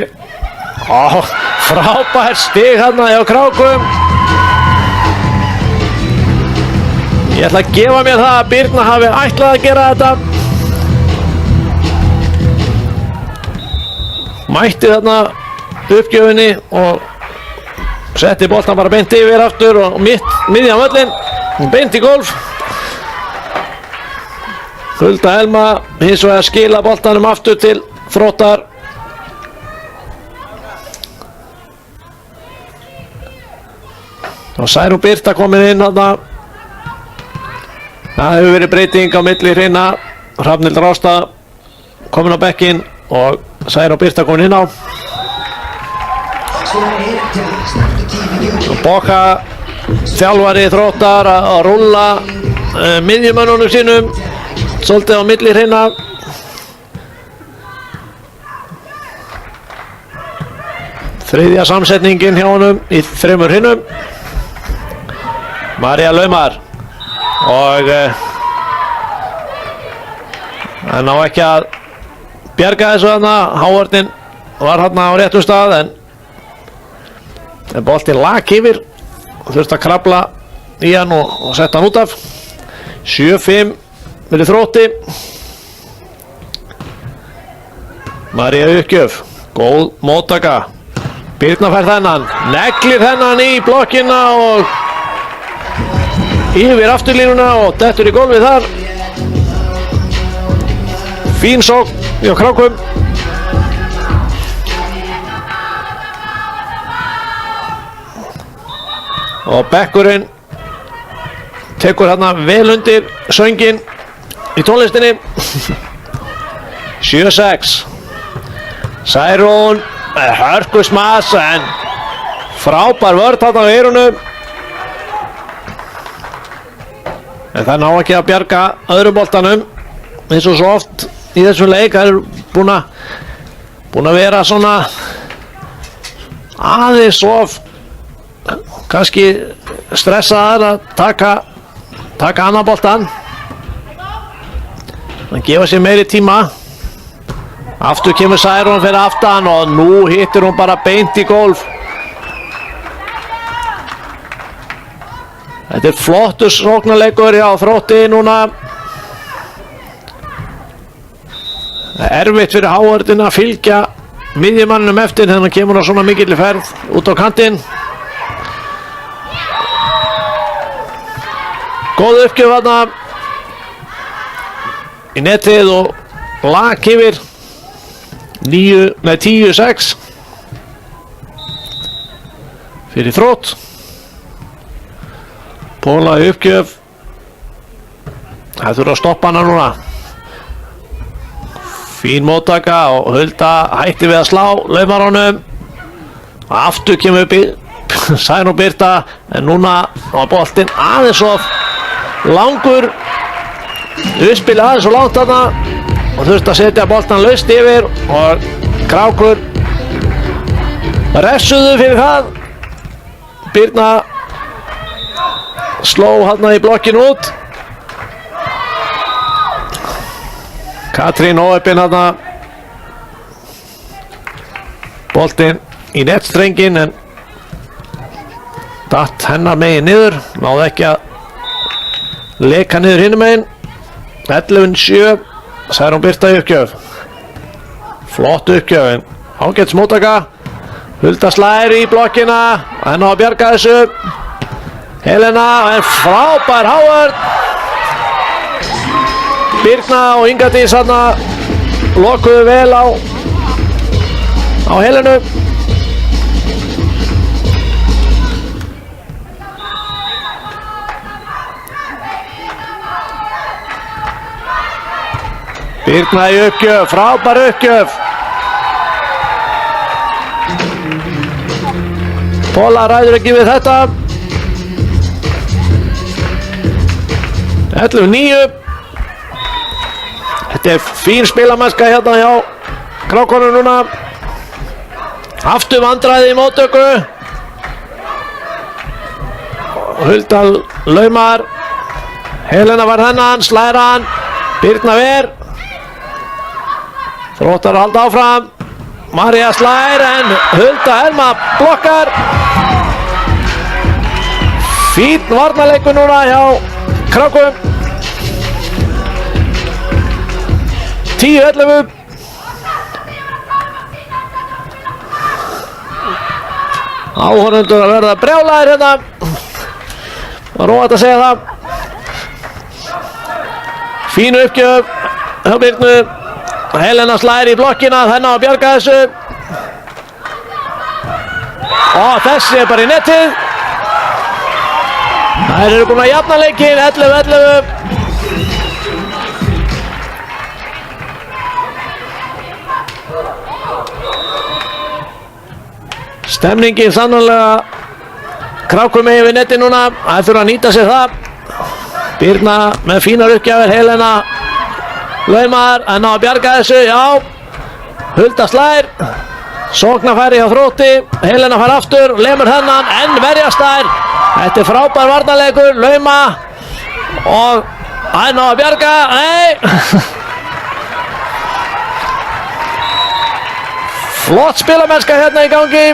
Frábær stig hérna hjá Krákum. Ég ætla að gefa mér það að Birna hafi ætlað að gera þetta. Mætti þarna uppgjöfinni og setti boltan bara beint yfir aftur og miðjan völlin, beint í golf. Hulda Elma hins vegar skila boltanum aftur til Þróttar. Og Særún Birta komin inn þarna. Það hefur verið breyting á milli hreina. Hrafnhildur Ásta komin á bekkinn og Særún Birta komin inn á. Boka þjálfari Þróttar að rúlla miðjumönnunum sínum svolítið á milli hreina. Þriðja samsetningin hjá honum í þremur hrinum. María laumar og það ná ekki að bjarga þessu þarna. Hávörnin var þarna á réttum stað en boltinn lak yfir og þurfti að krafla í hann og setja hann út af. 7-5 fyrir Þrótti. María uppgjöf, góð móttaka. Birna fær þennan, neglir þennan í blokkina og yfir afturlínuna og dettur í gólfið þar. Fín sókn hjá Krákum. Og bekkurinn tekur hérna vel undir sönginn í tónlistinni. 7-6. Særún hörkusmass en frábær vörn þarna á eyrunum. En það ná ekki að bjarga öðrum boltanum eins og svo oft í þessum leik. Það er búin að vera svona aðeins of kannski stressaðar að taka annan boltan. Hann gefa sér meiri tíma. Aftur kemur Særún fyrir aftan og nú hittir hún bara beint í gólf. Þetta flottur sóknarleikur hjá Þrótti núna. Það erfitt fyrir Hávarðin að fylgja miðjumannum eftir þegar hann kemur á svona mikilli ferð út á kantinn. Góð uppgjöf þarna í netið og lak yfir 10-6 fyrir Þrótt. Póla í uppgjöf. Það þurfa að stoppa hana núna. Fín móttaka og Hulda hætti við að slá laumarónum. Aftur kemur Særún Birta en núna var boltinn aðeins of langur. Uppspilið aðeins of langt þarna og þurfti að setja boltan laust yfir og Krákur refsuðu fyrir það. Birna sló hann í blokkin út. Katrín óheppin hann. Boltinn í nettstrengin en datt hennar megin niður. Náði ekki að leka niður hinum megin. 11-7. Særún Birta í uppgjöf. Flott uppgjöf en ágætis móttaka. Hulda slær í blokkina. Henn á að bjarga þessu. Helena en frábær Hávörð. Birna og Ingadís þarna lokuðu vel á Helenu. Birna í uppgjöf, frábær uppgjöf. Póla ræður ekki við þetta. 11-9. Þetta er fín spilamennska hérna hjá Krákunum núna. Aftur vandræði í móttöku. Hulda laumar. Helena var hennan, slær hann. Birna ver. Þróttar halda áfram. María slær en Hulda Elma blokkar. Fín varnarleikur núna hjá Krákum. 10-11. Áhorfendur að verða brjálaðir hérna. Það er óhætt að segja það. Fín uppgjöf hjá Birnu. Helena slær í blokkina, þennan á að bjarga þessu. Og þessi er bara í nettið. Þær eru búin að jafna leikinn, 11-11. Stemningin sannanlega Krákum megin við netti núna. Það þurfa að nýta sér það. Birna með fínar uppgjafir. Helena laumar, en á að bjarga þessu, já. Hulda slær. Sóknarfæri hjá Þrótti. Helena fær aftur, lemur hennan, en verjast þær. Þetta er frábær varnarleikur, lauma. Og hann á að bjarga, nei. Flott spilamennska hérna í gangi.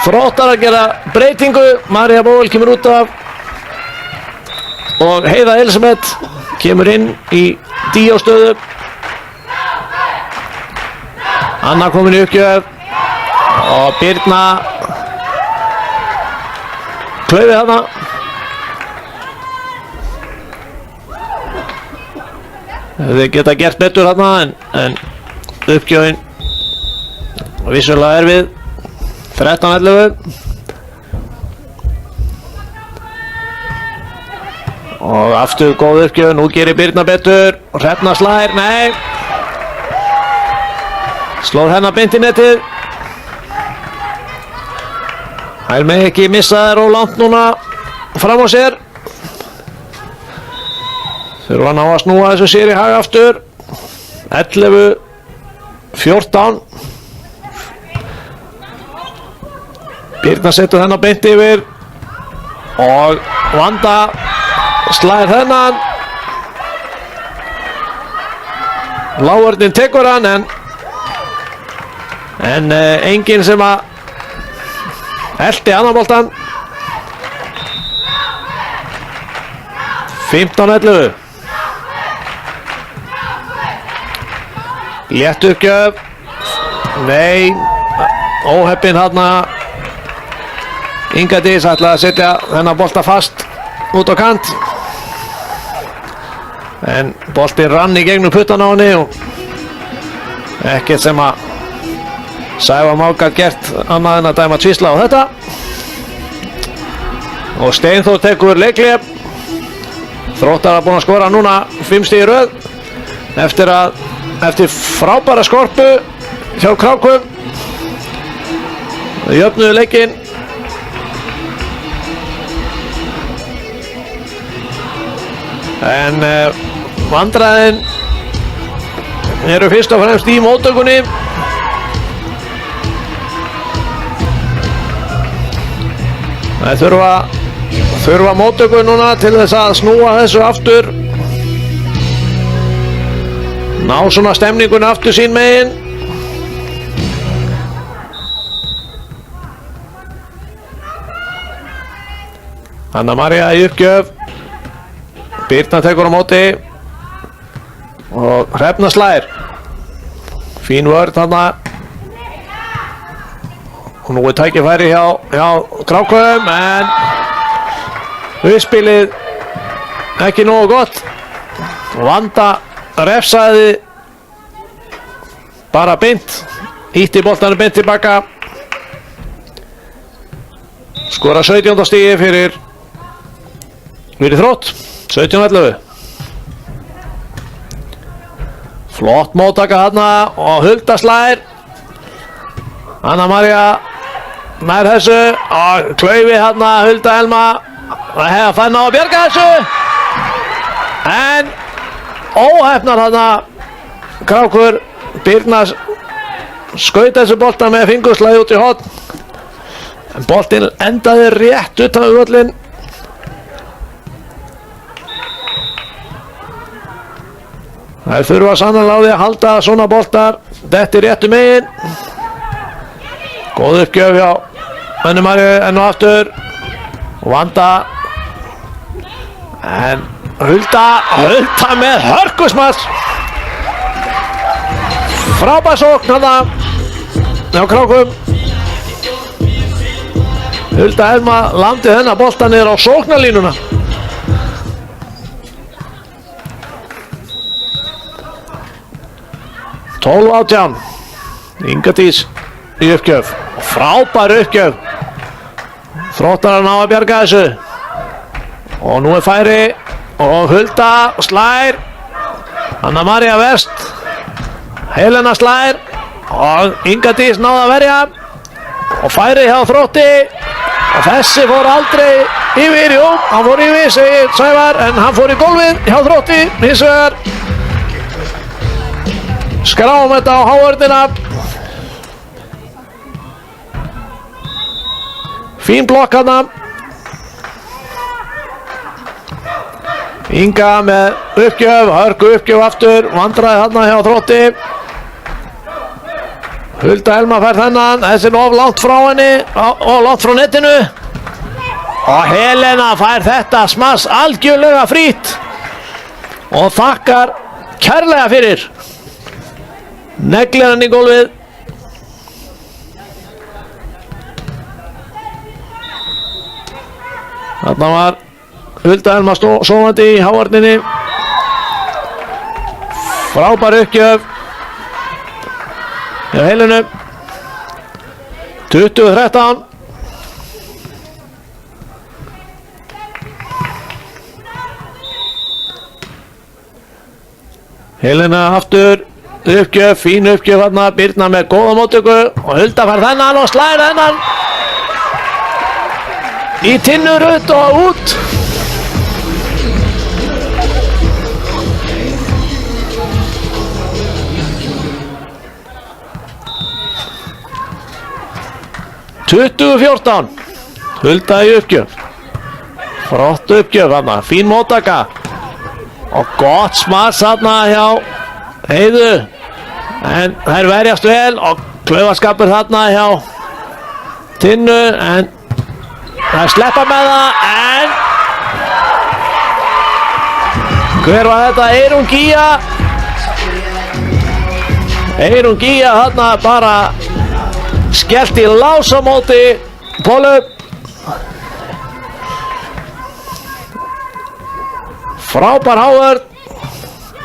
Þróttar að gera breytingu. María Bóel kemur út af og Heiða Elisabeth kemur inn í díóstöðu. Anna komin í uppgjöf og Birna klaufið hana. Þau geta gert betur hana en uppgjöfin vissulega erfið. 13-11. Og aftur góð uppgjöf, nú gerir Birna betur. Hrefna slær, nei. Slór hennar beint í nettið. Þær megi ekki missa þær of langt núna fram á sér. Þurfa að ná að snúa þessu sér í hag aftur. 11-14. Birna setur hennar beint yfir og Vanda slær þennan. Lágvörnin tekur hann en enginn sem að elti annan boltan. 15-11. Létt uppgjöf. Nei, óheppinn þarna. Inga Dís ætlaði að setja þennan bolta fast út á kant. En boltinn rann í gegnum puttan á henni og ekkert sem að Sævar Már gat gert annað en að dæma tvísla á þetta. Og Steinþór tekur leikhlé. Þróttar er búinn að skora núna 5 stig í röð eftir frábæra skorpu hjá Krákum. Jöfnuðu leikinn. En vandræðin eru fyrst og fremst í móttökunni. Það þurfa móttöku núna til þess að snúa þessu aftur. Ná svona stemningunni aftur sín megin. Anna María í uppgjöf. Birna tekur á móti og Hrefna slær. Fín vörn þarna. Og nú er tækifæri hjá Krákum en uppspilið ekki nógu gott. Vanda refsaði bara beint. Ítti boltanum beint tilbaka. Skora 17. stigi fyrir Þrótt. 17-11. Flott móttaka þarna og Hulda slær. Anna María nær þessu og klaufi þarna Hulda Elma. Það hefði að fann á að bjarga þessu. En óheppnar þarna Krákur. Birna skaut þessu bolta með fingurslæði út í horn. En boltinn endaði rétt utan við völlinn. Það þurfa sannarlega á því að halda svona boltar. Þetta er réttu megin. Góð uppgjöf hjá Önnu Maríu enn og aftur. Vanda. En Hulda með hörkusmass. Frábær sókn þarna hjá Krákum. Hulda Elma landi þennan bolta niður á sóknarlínuna. Tólf 18. Inga Dís í uppgjöf. Frábær uppgjöf. Þróttar að ná að bjarga þessu. Og nú er færi. Og Hulda slær. Anna María verst. Helena slær. Og Inga Dís náði að verja. Og færi hjá Þrótti. Og þessi fór aldrei yfir. Jú, hann fór yfir, segir Sævar. En hann fór í gólfið hjá Þrótti. Hins vegar skráum þetta á hávörðina. Fín blokk hana. Inga með uppgjöf, hörku uppgjöf aftur. Vandræði hana hjá Þrótti. Hulda Elma fær þennan. Þessi er of langt frá henni og langt frá netinu. Og Helena fær þetta smass algjörlega frýtt. Og þakkar kærlega fyrir. Neglir hann í gólfið. Þarna var Hulda Elma sofandi í hávörninni. Frábær uppgjöf hjá Helenu. 20-13. Helena aftur. Uppgjöf, fín uppgjöf þarna. Birna með góða móttöku og Hulda fær þennan og slær þennan í tinnurut og út. (20-14) Hulda í uppgjöf. Flott uppgjöf þarna, fín móttaka og gott smart þarna hjá Heiðu, en þær verjast vel og klaufaskapur þarna hjá Tinnu, en það sleppa með það, en hver var þetta? Eyrún Gía þarna bara skellt í lás á móti Pólu. Frábær Hávörð,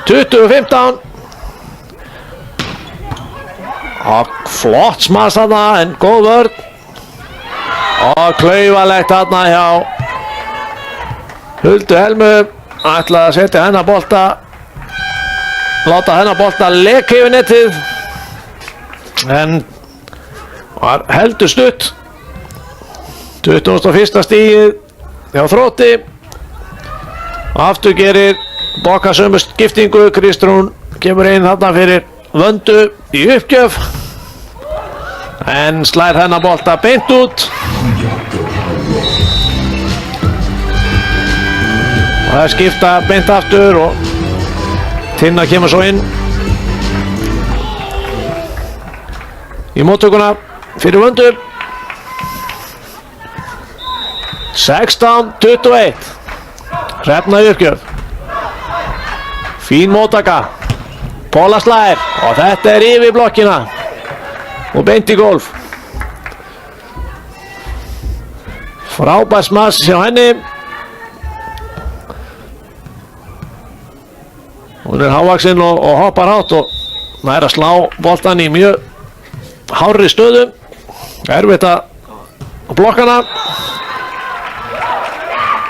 20-15 og flott smart þarna, en góð vörn og klaufalegt þarna hjá Huldu Helmu. Ætlaði að setja hennar bolta, láta hennar bolta leka yfir netið, en var heldur stutt. 21. stigið hjá Þrótti. Aftur gerir Bokka sömu skiptingu, Kristrún kemur inn þarna fyrir Vöndu í uppgjöf, en slær hennar bolta beint út. Og það skipta beint aftur og Tinna kemur svo inn í móttökuna fyrir Vöndu. 16-21. Hrefna í uppgjöf. Fín móttaka. Póla slær og þetta er yfir blokkina og beint í gólf. Frábær smass hjá henni. Hún er hávaxin og hoppar hátt og nær að slá boltan í mjög hárri stöðu. Erfitt að blokka hana.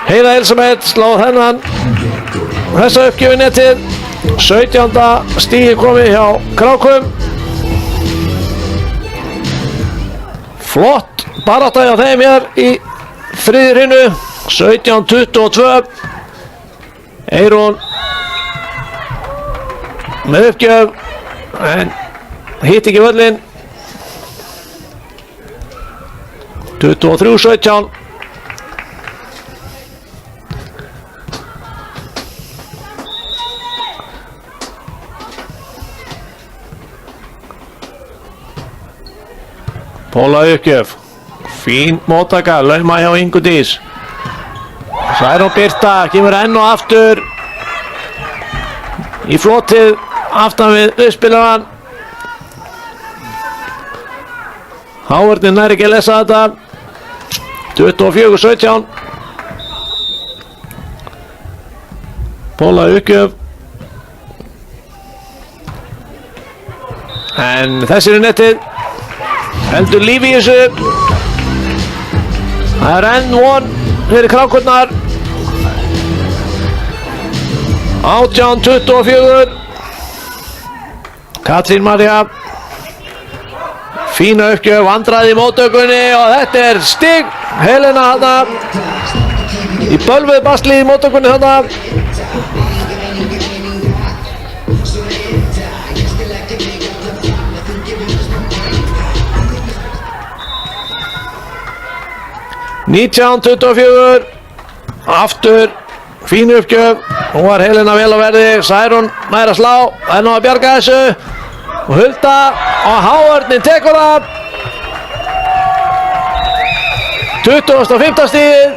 Heiða Elisabeth slá þennan þessa uppgjöfi netið. 17. stígi komið hjá Krákum. Flott barátta hjá þeim hér í þriðju hrynu. 17-22. Eyrún með uppgjöf, en hitt ekki völlin. 23-17. Póla uppgjöf, fín móttaka, lauma hjá Ingu Dís. Særún Birta kemur enn og aftur í flotið aftan við uppspilaran. Hávörðin nær ekki að lesa þetta. 24-17. Póla uppgjöf, en þessi er netið. Heldur lífi í þessu. Það er enn von fyrir Krákurnar. 18-24. Katrín María. Fína uppgjöf, vandraði í móttökunni og þetta er stig. Helena þarna í bölvuð basli í móttökunni þarna. Nítján 24. Aftur fín uppgjöf. Nú var Helena vel á verði. Særún nær að slá, en nú að bjarga þessu. Og Hulda og Hávörðin tekur það. 25. stigið.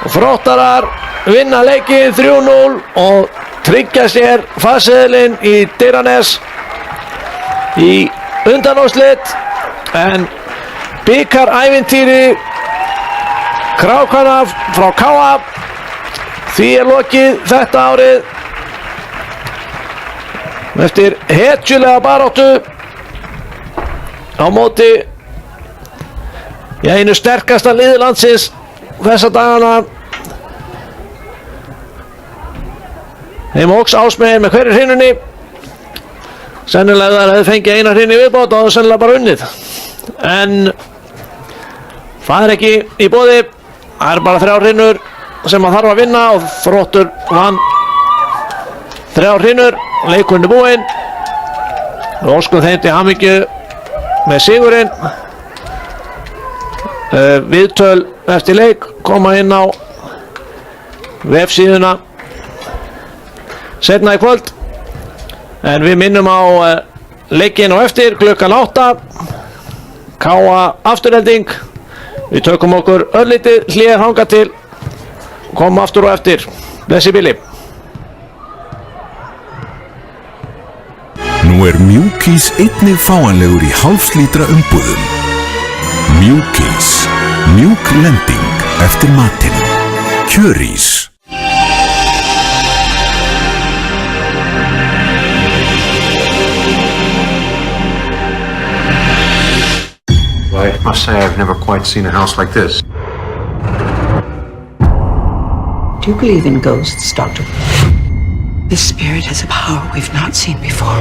Og Þróttarar vinna leikinn 3-0 og tryggja sér fastseðilinn í Digranes í undanúrslit. En bikarævintýri Krákanna frá KA, því er lokið þetta árið eftir hetjulega baráttu á móti einu sterkasta liði landsins þessa dagana. Þeim óx ásmegin með hverju hrynunni. Sennilega þar hefði fengið eina hrynni viðbót og það sennilega bara unnið. En það er ekki í boði. Það er bara 3 hrynur sem maður þarf að vinna og Þróttur vann 3 hrynur. Leikurinn er búinn. Við óskum þeim til hamingju með sigurinn. Viðtöl eftir leik koma inn á vefsíðuna seinna í kvöld, en við minnum á leikinn á eftir klukkan 8, K.A. Afturhelding. Við tökum okkur örlítið hlé þangað til, komum aftur og eftir. Blessi bili. Nú Mjúkís einnig fáanlegur í hálfslítra umbúðum. Mjúkís, mjúk lending eftir matinn. Kjörís. I must say I've never quite seen a house like this. Do you believe in ghosts, Doctor? This spirit has a power we've not seen before.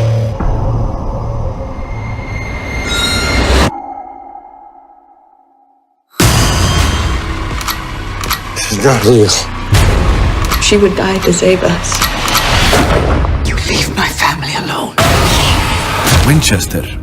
This is not real. She would die to save us. You leave my family alone. Winchester.